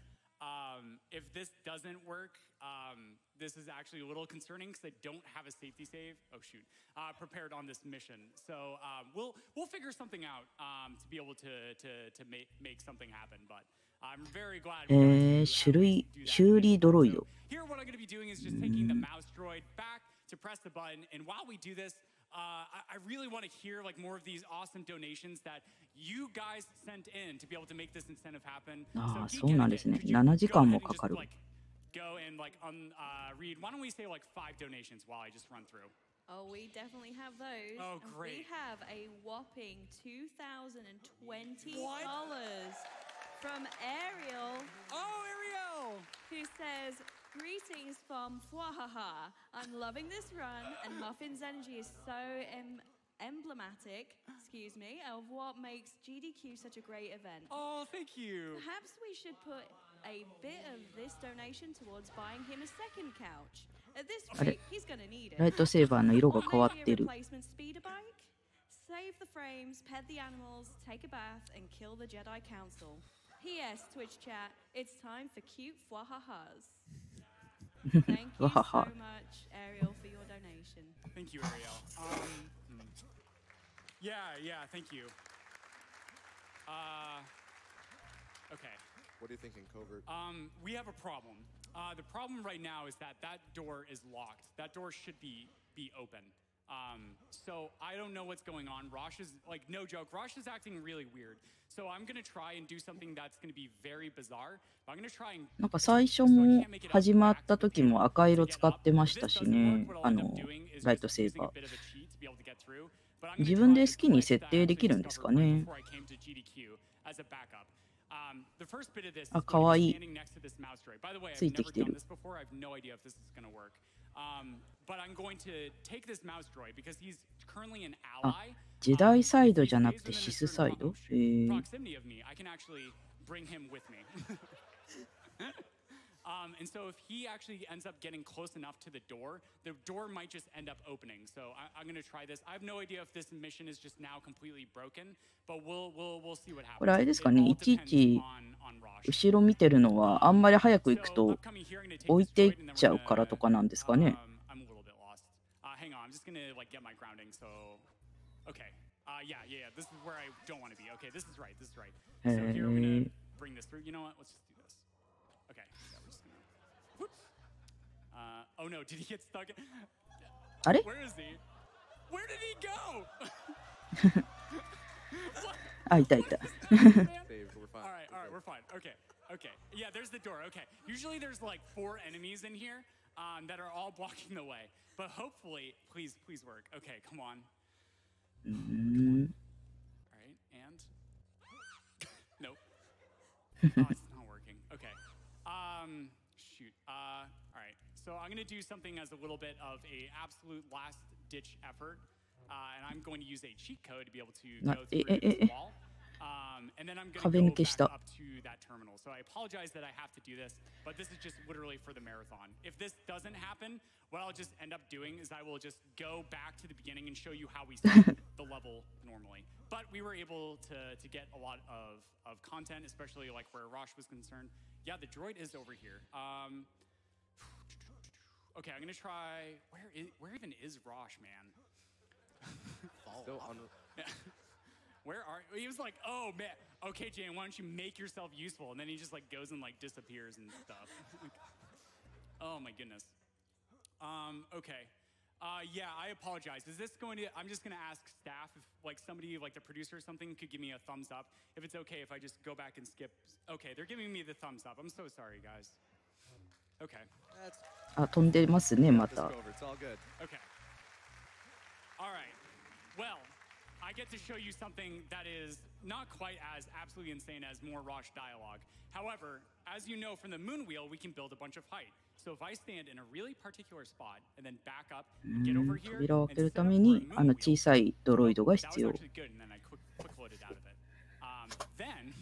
If this doesn't work, this is actually a little concerning because I don't have a safety save. Oh shoot, prepared on this mission. So we'll figure something out to be able to make something happen. But I'm very glad. 修理ドロイド Here, what I'm going to be doing is just taking the mouse droid back to press the button. And while we do this, I really want to hear like more of these awesome donations that you guys sent in to be able to make this incentive happen. ああ、 So そうなんですね。7時間もかかる。 go and like read. Why don't we say like 5 donations while I just run through? Oh, we definitely have those. Oh, And great. we have a whopping $2,020 What? from Ariel. Oh, Ariel! Who says, greetings from Fwahaha. I'm loving this run, and Muffin's energy is so emblematic, excuse me, of what makes GDQ such a great event. Oh, thank you. Perhaps we should put a bit of this donation towards buying him a second couch. At this rate, he's gonna need it. ライトセーバーの色が変わ Or って maybe a る。 replacement speeder bike? Save the frames, pet the animals, take a bath, and kill the Jedi Council. P.S. Twitch chat, it's time for cute fwahahas. Thank you so much, Ariel, for your donation. Thank you, Ariel. Yeah, thank you. Okay. What are you thinking, Covert? We have a problem. The problem right now is that door is locked. That door should be open. So I don't know what's going on. Rosh is, like, no joke, Rosh is acting really weird. So I'm gonna try and do something that's gonna be very bizarre. But I'm gonna try and なんか最初も始まった時も赤色使ってましたしね。ライトセーバー。自分で好きに設定できるんですかね。あ、かわいい。ついてきてる。あ、ジェダイサイドじゃなくてシスサイド？And so if he actually ends up getting close enough to the door might just end up opening. So I'm going to try this. I have no idea if this mission is just now completely broken, but we'll see what happens. これあれですかね、いちいち後ろ見てるのはあんまり早く行くと置いていっちゃうからとかなんですかね。I'm a little bit lost. Hang on, I'm just going to like get my grounding. So, okay. Yeah. This is where I don't want to be. Okay, this is right. So here we're going to bring this through. You know what? Let's just do this. Okay. Oh no, did he get stuck? あれ？ Where is he? Where did he go? あ、いた。Alright, we're fine. Okay. Yeah, there's the door. Okay. Usually there's like 4 enemies in here that are all blocking the way. But hopefully, please work. Okay, come on. Alright, and nope. Oh, it's not working. Okay. Shoot. Alright. So I'm going to do something as a little bit of a absolute last-ditch effort, and I'm going to use a cheat code to be able to go through this wall, and then I'm going to go back up to that terminal. So I apologize that I have to do this, but this is just literally for the marathon. If this doesn't happen, what I'll just end up doing is I will just go back to the beginning and show you how we start the level normally. But we were able to get a lot of content, especially like where Rosh was concerned. Yeah, the droid is over here. Okay, I'm gonna try. Where even is Rosh, man? Still on. Where are he? Was like, oh man. Okay, Jane, why don't you make yourself useful? And then he just like goes and like disappears and stuff. Oh my goodness. Okay. Yeah, I apologize. Is this going to? I'm just gonna ask staff if like somebody like the producer or something could give me a thumbs up. If it's okay if I just go back and skip. Okay, they're giving me the thumbs up. I'm so sorry, guys. Okay. あ、飛んでますね、また。Okay. All right. Well, I get to show you something that is not quite as absolutely insane as more Rosh dialogue. However, as you know from the moon wheel, we can build a bunch of height. So if I stand in a really particular spot and then back up and get over here, 扉を開けるために小さいドロイドが必要。 Then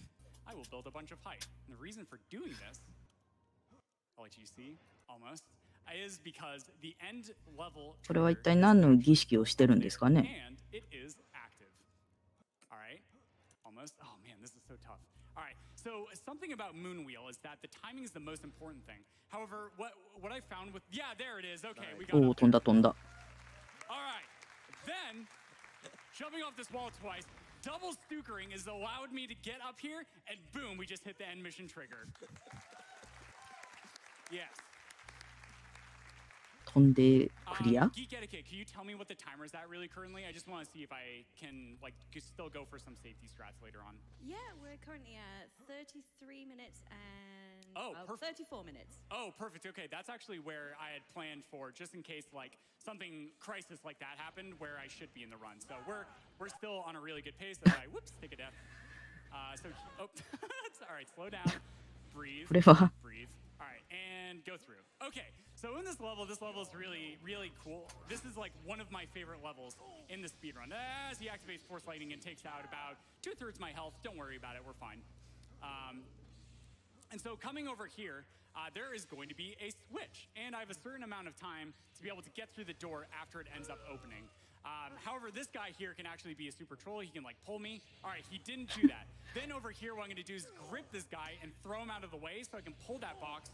I will build a bunch of height. And the reason for doing this, I'll let you see almost, is because the end level これは一体何の儀式をしてるんですかね。 and it is active. All right, almost. Oh man, this is so tough. All right, so something about moon wheel is that the timing is the most important thing. However, what I found with there it is. Okay, we got. おお、飛んだ。All right, then jumping off this wall twice. Double Stookering has allowed me to get up here, and boom, we just hit the end mission trigger. Yes. 飛んでクリア Geek Etiquette, can you tell me what the timer is at really currently? I just want to see if I can like still go for some safety strats later on. Yeah, we're currently at 33 minutes and 34 minutes. Oh, perfect. Okay, that's actually where I had planned for, just in case like something crisis like that happened, where I should be in the run. So we're still on a really good pace. As I take a death. It's all right. Slow down. Breathe. Breathe. All right, and go through. Okay, so in this level is really, really cool. This is like one of my favorite levels in the speedrun. As he activates Force Lightning and takes out about 2/3 my health. Don't worry about it, we're fine. And so coming over here, there is going to be a switch, and I have a certain amount of time to be able to get through the door after it ends up opening. However, this guy here can actually be a super troll. He can like pull me. All right, he didn't do that. Then over here, what I'm going to do is grip this guy and throw him out of the way so I can pull that box.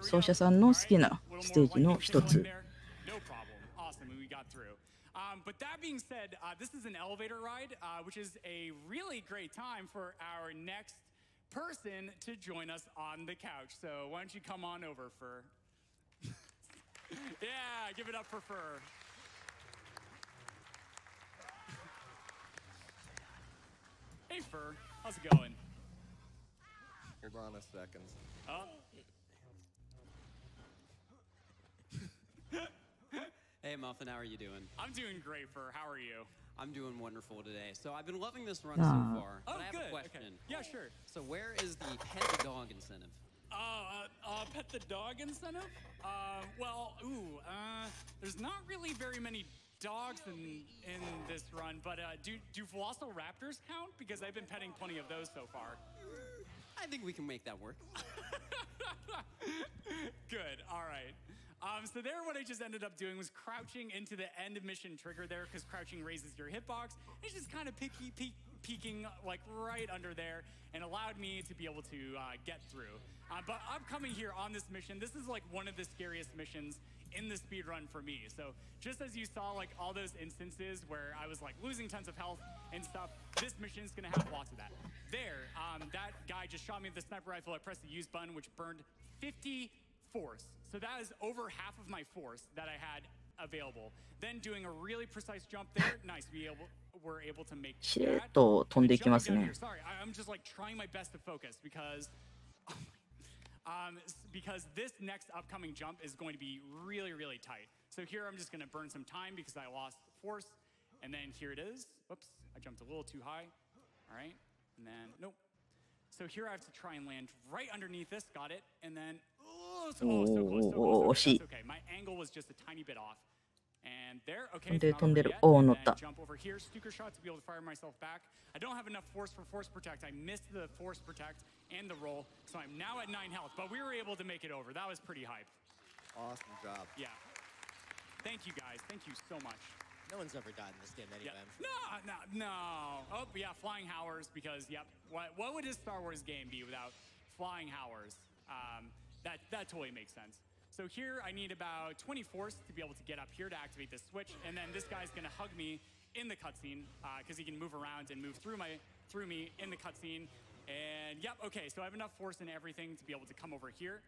奏者さんの好きなステージの一つ。 No problem. Awesome, we got through. But that being said, this is an elevator ride, which is a really great time for our next person to join us on the couch. So why don't you come on over, Fur? Yeah, give it up for Fur. Hey, Fur. How's it going? Hold on a second. Hey, Muffin, how are you doing? I'm doing great, Fur. How are you? I'm doing wonderful today. So I've been loving this run so far. But I have a question. Okay. Yeah, sure. So where is the pet the dog incentive? Pet the dog incentive? There's not really very many dogs in this run, but do velociraptors count? Because I've been petting plenty of those so far. I think we can make that work. Good, all right. So there, what I just ended up doing was crouching into the end of mission trigger there, because crouching raises your hitbox. It's just kind of peeking like right under there, and allowed me to be able to get through. But upcoming here on this mission, this is like one of the scariest missions in the speedrun for me. So just as you saw like all those instances where I was like losing tons of health and stuff, this mission is gonna have lots of that. There, that guy just shot me with the sniper rifle. I pressed the use button, which burned 50 force. So that is over half of my force that I had available. Then doing a really precise jump there. Nice, we're able to make しれっと飛んでいきますね。 Sorry, I'm just like trying my best to focus because this next upcoming jump is going to be really, really tight. So here I'm just going to burn some time because I lost force. And then here it is. Whoops, I jumped a little too high. All right, and then nope. So here I have to try and land right underneath this. Got it. And then, so close. That's okay. My angle was just a tiny bit off. And there, okay, so then jump over here, Stuker shot to be able to fire myself back. I don't have enough force for force protect. I missed the force protect and the roll, so I'm now at 9 health, but we were able to make it over. That was pretty hype. Awesome job. Yeah. Thank you guys, thank you so much. No one's ever died in this game anyway. Yeah. No. Oh, yeah, flying howers, because, yep, what would a Star Wars game be without flying howers? That totally makes sense. So here I need about 20 force to be able to get up here to activate this switch, and then this guy's gonna hug me in the cutscene because he can move around and move through me in the cutscene. And yep, okay, so I have enough force and everything to be able to come over here.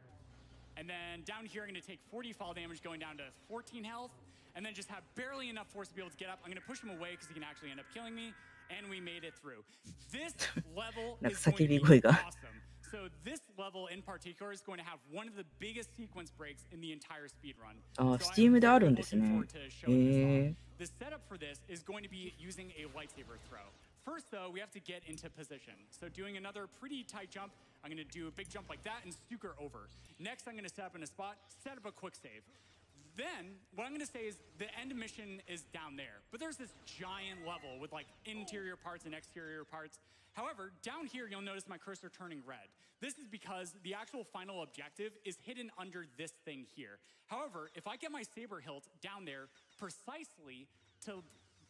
And then down here I'm gonna take 40 fall damage going down to 14 health, and then just have barely enough force to be able to get up. I'm gonna push him away because he can actually end up killing me, and we made it through. This level is going to be awesome. So this level in particular is going to have one of the biggest sequence breaks in the entire speedrun. Steam であるんですね。The setup for this is going to be using a lightsaber throw. First, though, we have to get into position. So doing another pretty tight jump, I'm going to do a big jump like that and Stuker over. Next, I'm going to set up in a spot, set up a quick save. Then, what I'm going to say is the end mission is down there. But there's this giant level with like interior parts and exterior parts. However, down here, you'll notice my cursor turning red. This is because the actual final objective is hidden under this thing here. However, if I get my saber hilt down there precisely to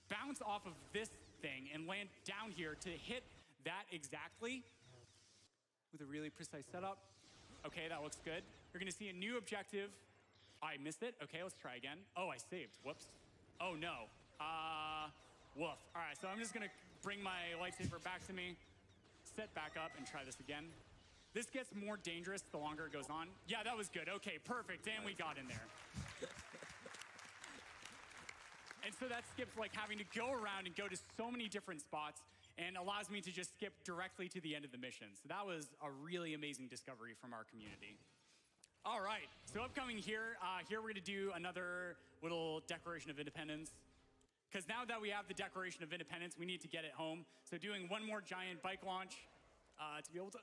bounce off of this thing and land down here to hit that exactly with a really precise setup. Okay, that looks good. You're gonna see a new objective. I missed it. Okay, let's try again. Oh, I saved. Whoops. Oh no. Woof. All right, so I'm just gonna bring my lightsaber back to me, set back up, and try this again. This gets more dangerous the longer it goes on. Yeah, that was good. Okay, perfect. And we got in there. And so that skips like having to go around and go to so many different spots and allows me to just skip directly to the end of the mission. So that was a really amazing discovery from our community. All right, so upcoming here, here we're gonna do another little Declaration of Independence. Because now that we have the Declaration of Independence, we need to get it home. So doing one more giant bike launch to be able to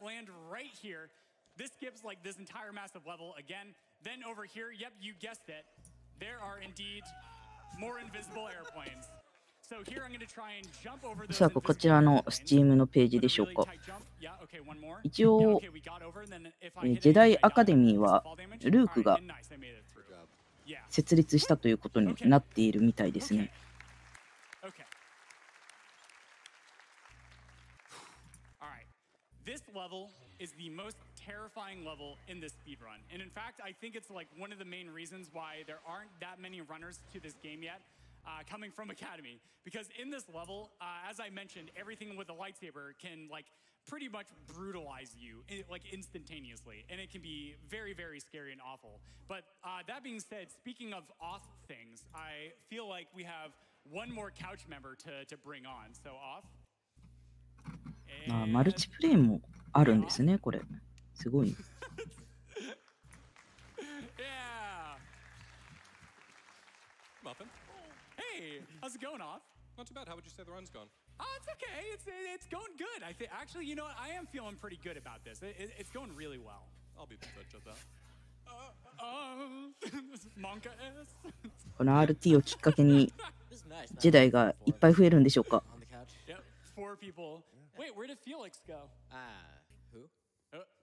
land right here. This skips like this entire massive level again. Then over here, yep, you guessed it. There are indeed more invisible airplanes. So here I'm going to try and jump over those おそらくこちらの Steam のページでしょうか。一応、ジェダイアカデミーはルークが設立したということになっているみたいですね。This level is the most terrifying level in this speedrun. And in fact, I think it's like one of the main reasons why there aren't that many runners to this game yet. Coming from Academy, because in this level, as I mentioned, everything with a lightsaber can like pretty much brutalize you like instantaneously, and it can be very, very scary and awful. But that being said, speaking of off things, I feel like we have one more couch member to bring on. So off. マルチプレイもあるんですね、これ。すごい。Muffin. Hey, how's it going, Off? Not too bad. How would you say the run's gone? Oh, it's okay. It's going good. I think actually, you know what? I am feeling pretty good about this. It's going really well. I'll be the judge of that. Monka S. この RT をきっかけにジェダイがいっぱい増えるんでしょうか。Yep, 4 people. Wait, where did Felix go? Who?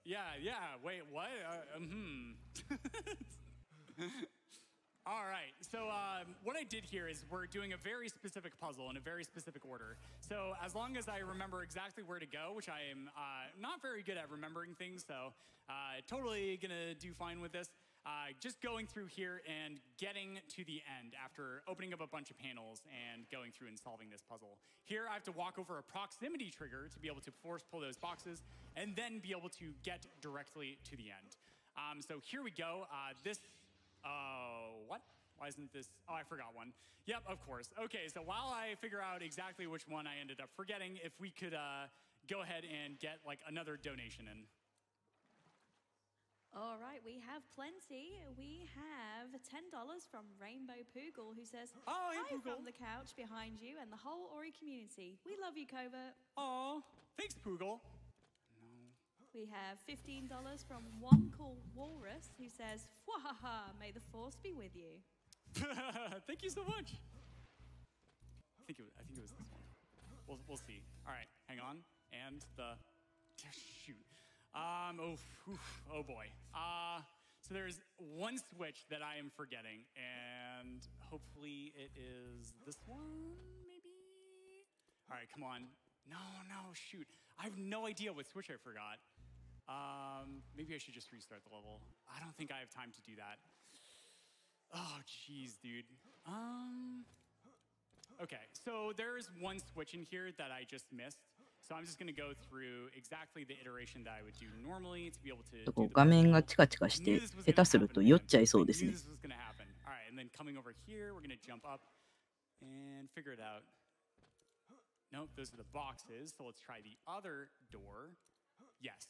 Yeah. Wait, what? All right, so what I did here is we're doing a very specific puzzle in a very specific order. So as long as I remember exactly where to go, which I am not very good at remembering things, so totally gonna do fine with this. Just going through here and getting to the end after opening up a bunch of panels and going through and solving this puzzle. Here I have to walk over a proximity trigger to be able to force pull those boxes and then be able to get directly to the end. So here we go. What? Why isn't this? Oh, I forgot one. Yep, of course. Okay, so while I figure out exactly which one I ended up forgetting, if we could go ahead and get like another donation in. All right, we have plenty. We have $10 from Rainbow Poogle, who says, "Oh, hey, hi Poogle. From the couch behind you and the whole Ori community. We love you, Covert." Oh, thanks, Poogle. We have $15 from One Called Walrus, who says, "Wahaha, may the force be with you." Thank you so much. I think it was this one. We'll see. All right, hang on. And shoot. Oh boy. So there's one switch that I am forgetting, and hopefully it is this one, maybe? All right, come on. No, shoot. I have no idea what switch I forgot. Maybe I should just restart the level. I don't think I have time to do that. Oh, jeez, dude. Okay, so there's one switch in here that I just missed. So I'm just going to go through exactly the iteration that I would do normally to be able to. 画面がチカチカして下手すると酔っちゃいそうですね。All right, and then coming over here, we're going to jump up and figure it out. Nope, those are the boxes. So let's try the other door. Yes.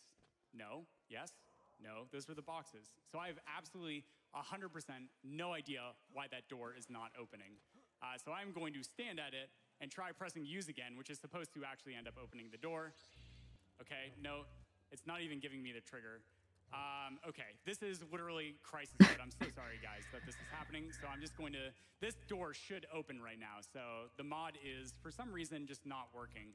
No. Yes. No. Those were the boxes. So I have absolutely 100% no idea why that door is not opening. So I'm going to stand at it and try pressing use again, which is supposed to actually end up opening the door. Okay, no, it's not even giving me the trigger. Okay, this is literally crisis mode. I'm so sorry, guys, that this is happening. So I'm just going to, this door should open right now. So the mod is, for some reason, just not working.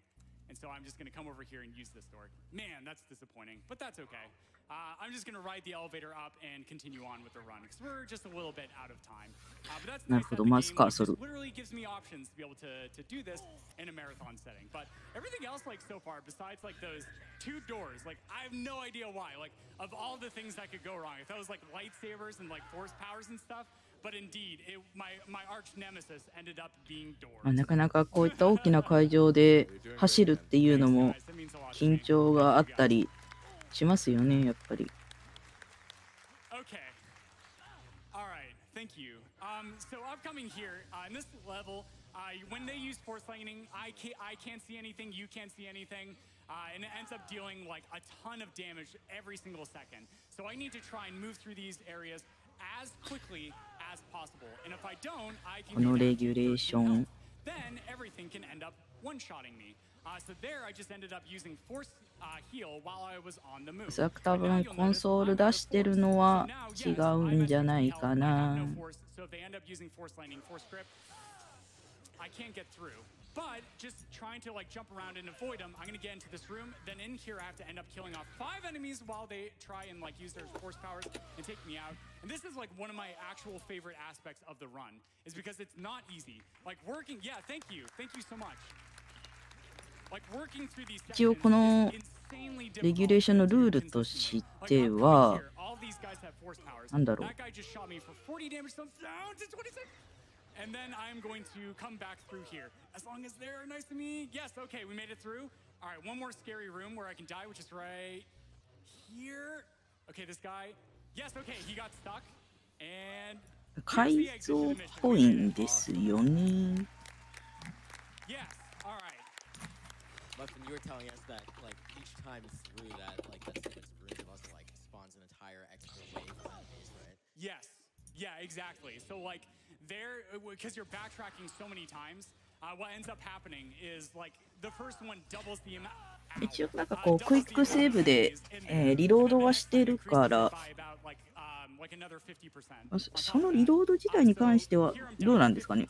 And so I'm just going to come over here and use this door. Man, that's disappointing, but that's okay. I'm just going to ride the elevator up and continue on with the run because we're just a little bit out of time. But that's nice that the game literally gives me options to be able to do this in a marathon setting. But everything else, like so far, besides like those 2 doors, like I have no idea why. Like of all the things that could go wrong, if that was like lightsabers and like force powers and stuff. But indeed, my arch nemesis ended up being doors. なかなかこういった大きな会場で走るっていうのも緊張があったりしますよね、やっぱり。Okay. All right. Thank you. So upcoming here in this level, when they use force lightning, I can't see anything, you can't see anything, and it ends up dealing like a ton of damage every single second. So I need to try and move through these areas as quickly as possible. And if I don't, I can このレギュレーション then everything can end up one-shotting me. So there I just ended up using force heal while I was on the move. おそらく多分コンソール出してるのは違うんじゃないかな。 So if they end up using force lightning, force grip, I can't get through. But just trying to like jump around and avoid them, I'm gonna get into this room. Then in here, I have to end up killing off 5 enemies while they try and like use their force powers and take me out. And this is like one of my actual favorite aspects of the run, is because it's not easy. Like working, yeah, thank you so much. Like working through these 一応このレギュレーションのルールとしては、なんだろう。 And then I'm going to come back through here. As long as they're nice to me. Yes, okay, we made it through. All right, one more scary room where I can die, which is right here. Okay, this guy. Yes, okay, he got stuck. And 改造っぽいんですよね。 yes, all right. Muffin, you were telling us that like each time through that, like that sequence of rooms also like spawns an entire extra wave of enemies, right? Yes, yeah, exactly. So like there, because you're backtracking so many times, what ends up happening is like the first one doubles the amount. 一応なんかこうクイックセーブで、リロードはしてるから、そのリロード自体に関してはどうなんですかね。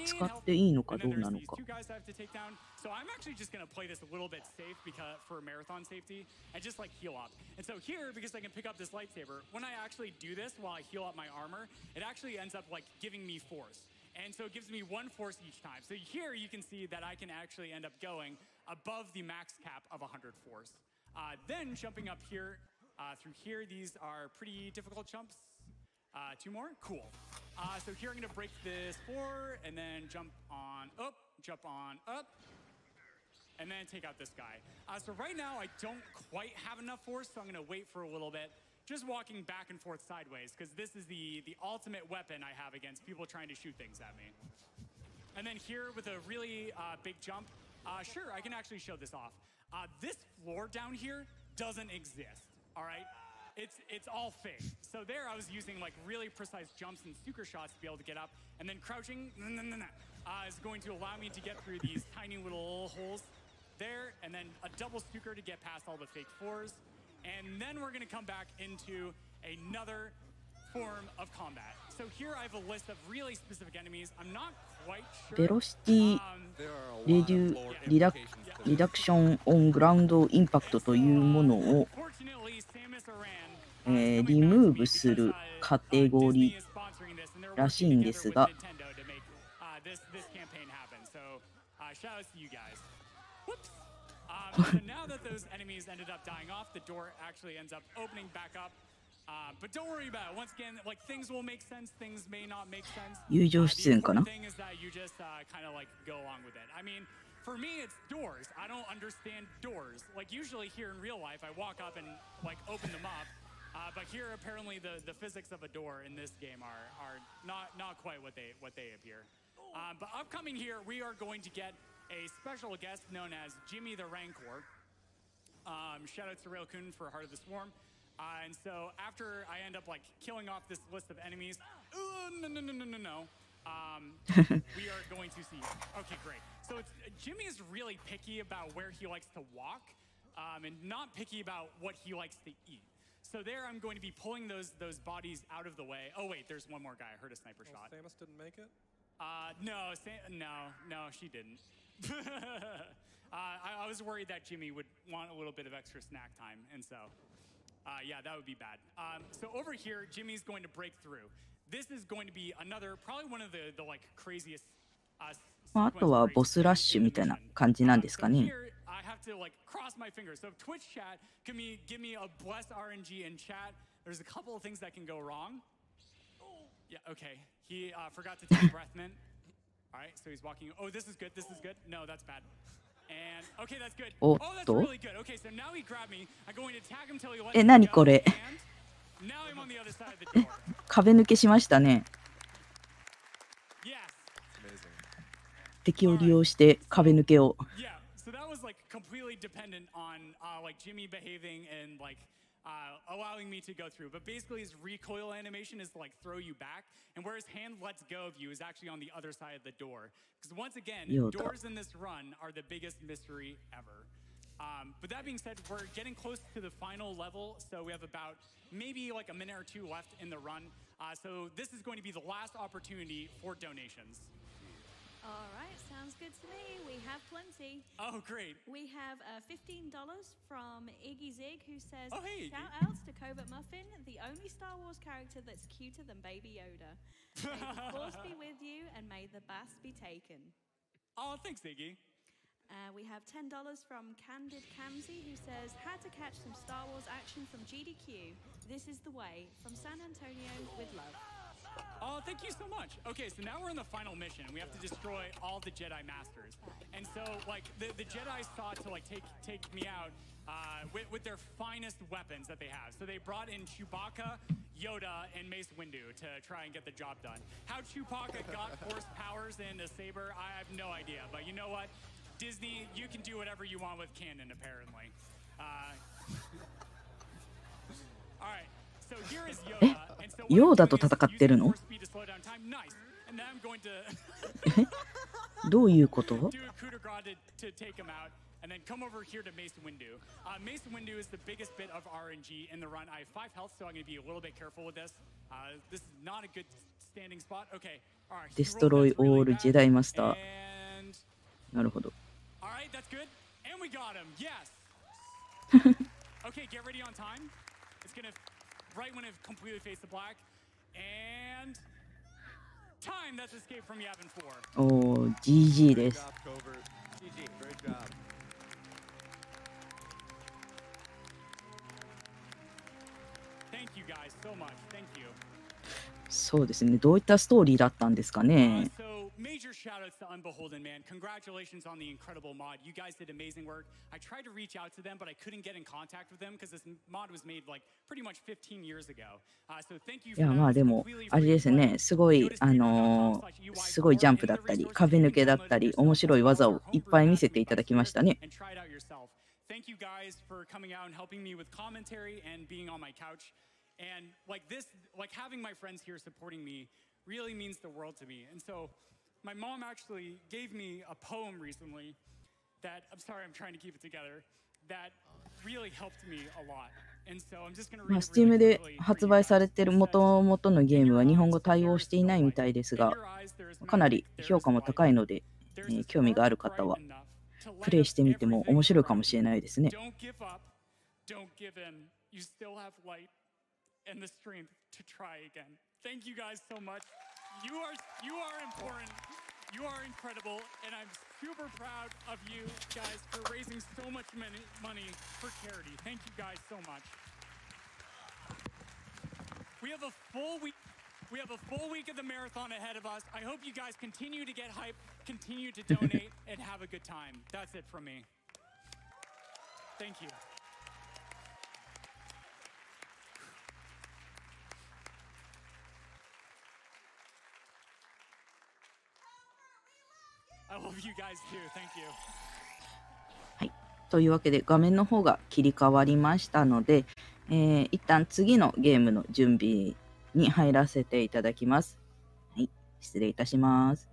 使っていいのかどうなのか。 So I'm actually just going to play this a little bit safe because for marathon safety and just like heal up. And so here, because I can pick up this lightsaber, when I actually do this while I heal up my armor, it actually ends up like giving me force. And so it gives me 1 force each time. So here you can see that I can actually end up going above the max cap of 100 force. Then jumping up here, through here, these are pretty difficult jumps. 2 more? Cool. So here I'm going to break this 4 and then jump on up, and then take out this guy. So right now I don't quite have enough force, so I'm going to wait for a little bit. Just walking back and forth sideways, because this is the ultimate weapon I have against people trying to shoot things at me. And then here with a really big jump, sure, I can actually show this off. This floor down here doesn't exist, all right? It's all fake. So there I was using like really precise jumps and suker shots to be able to get up, and then crouching is going to allow me to get through these tiny little holes there, and then a double suker to get past all the fake 4s. And then we're going to come back into another form of combat. So here I have a list of really specific enemies. I'm not quite sure. ベロシティリダクションオングラウンドインパクトというものを、リムーブするカテゴリらしいんですが、So now that those enemies ended up dying off, the door actually ends up opening back up. But don't worry about it. Once again, like things will make sense, things may not make sense. 友情出演かな。 The thing is that you just kind of like go along with it. I mean, for me, it's doors. I don't understand doors. Like usually here in real life, I walk up and like open them up. But here, apparently, the physics of a door in this game are not quite what they appear. But upcoming here, we are going to get a special guest known as Jimmy the Rancor. Shout out to Railkun for Heart of the Swarm. And so after I end up like killing off this list of enemies, no. We are going to see. Okay, great. So Jimmy is really picky about where he likes to walk, and not picky about what he likes to eat. So there, I'm going to be pulling those bodies out of the way. Oh wait, there's one more guy. I heard a sniper shot. Samus didn't make it? No, she didn't. I was worried that Jimmy would want a little bit of extra snack time, and so, yeah, that would be bad. So over here, Jimmy's going to break through. This is going to be another, probably one of the like craziest. あとはボスラッシュみたいな感じなんですかね。 I have to like cross my fingers. So Twitch chat, give me a blessed RNG in chat. There's a couple of things that can go wrong. Yeah, okay. He forgot to take breath mint. All right, so he's walking. Oh, this is good. This is good. No, that's bad. And okay, that's good. Oh, that's really good. Okay, so now he grabbed me. I'm going to tag him till he lets me go. 何これ。 Now I'm on the other side of the door. 壁抜けしましたね。敵を利用して壁抜けを。Yeah, so that was like completely dependent on like Jimmy behaving and like allowing me to go through. But basically, his recoil animation is to like throw you back, and where his hand lets go of you is actually on the other side of the door. Because once again, doors in this run are the biggest mystery ever. But that being said, we're getting close to the final level, so we have about maybe like a minute or two left in the run. So this is going to be the last opportunity for donations. All right, sounds good to me. We have plenty. Oh, great. We have $15 from Iggy Zig, who says, oh, hey, shout outs to CovertMuffin, the only Star Wars character that's cuter than Baby Yoda. May the force be with you, and may the bass be taken. Oh, thanks, Iggy. We have $10 from Candid Kamsi, who says, had to catch some Star Wars action from GDQ. This is the way. From San Antonio, with love. Oh, thank you so much. Okay, so now we're in the final mission, and we have to destroy all the Jedi Masters. And so, like, the Jedi sought to, like, take me out with their finest weapons that they have. So they brought in Chewbacca, Yoda, and Mace Windu to try and get the job done. How Chewbacca got Force powers and a saber, I have no idea. But you know what? Disney, you can do whatever you want with canon, apparently. All right. So here is Yoda, and so ヨーダと戦ってるの？どういうこと？ Do a coup de grace to take him out, and then come over here to Mace Windu. Mace Windu is the biggest bit of RNG in the run. I have 5 health, so I'm going to be a little bit careful with this. This is not a good standing spot. Okay, all right. Destroy all Jedi Master. なるほど。All right, that's good. And we got him. Yes. Okay, get ready on time. It's going to right when it completely faced the black. And time. That's escape from Yavin 4. おー、GG です。Thank you guys so much. Thank you. そうですね。どういったストーリーだったんですかね。So major shout outs to Unbeholden, man. Congratulations on the incredible mod. You guys did amazing work. I tried to reach out to them, but I couldn't get in contact with them because this mod was made like pretty much 15 years ago. So thank you for that. いや、まあでも、あれですね。すごい、すごいジャンプだったり、壁抜けだったり、面白い技をいっぱい見せていただきましたね。Thank you guys for coming out and helping me with commentary and being on my couch. And like this, like having my friends here supporting me really means the world to me. And so my mom actually gave me a poem recently that, I'm sorry, I'm trying to keep it together, that really helped me a lot. And so I'm just going to read it Steam really で quickly. 発売されている元々のゲームは日本語対応していないみたいですが、かなり評価も高いので、興味がある方はプレイしてみても面白いかもしれないですね。Don't give up. Don't give in. You still have light and the strength to try again. Thank you guys so much. You are important. You are incredible, and I'm super proud of you guys for raising so much money for charity. Thank you guys so much. We have a full week. We have a full week of the marathon ahead of us. I hope you guys continue to get hype, continue to donate, and have a good time. That's it from me. Thank you. I love you guys too. Thank you. はい。というわけで画面の方が切り替わりましたので、一旦次のゲームの準備に入らせていただきます。はい。失礼いたします。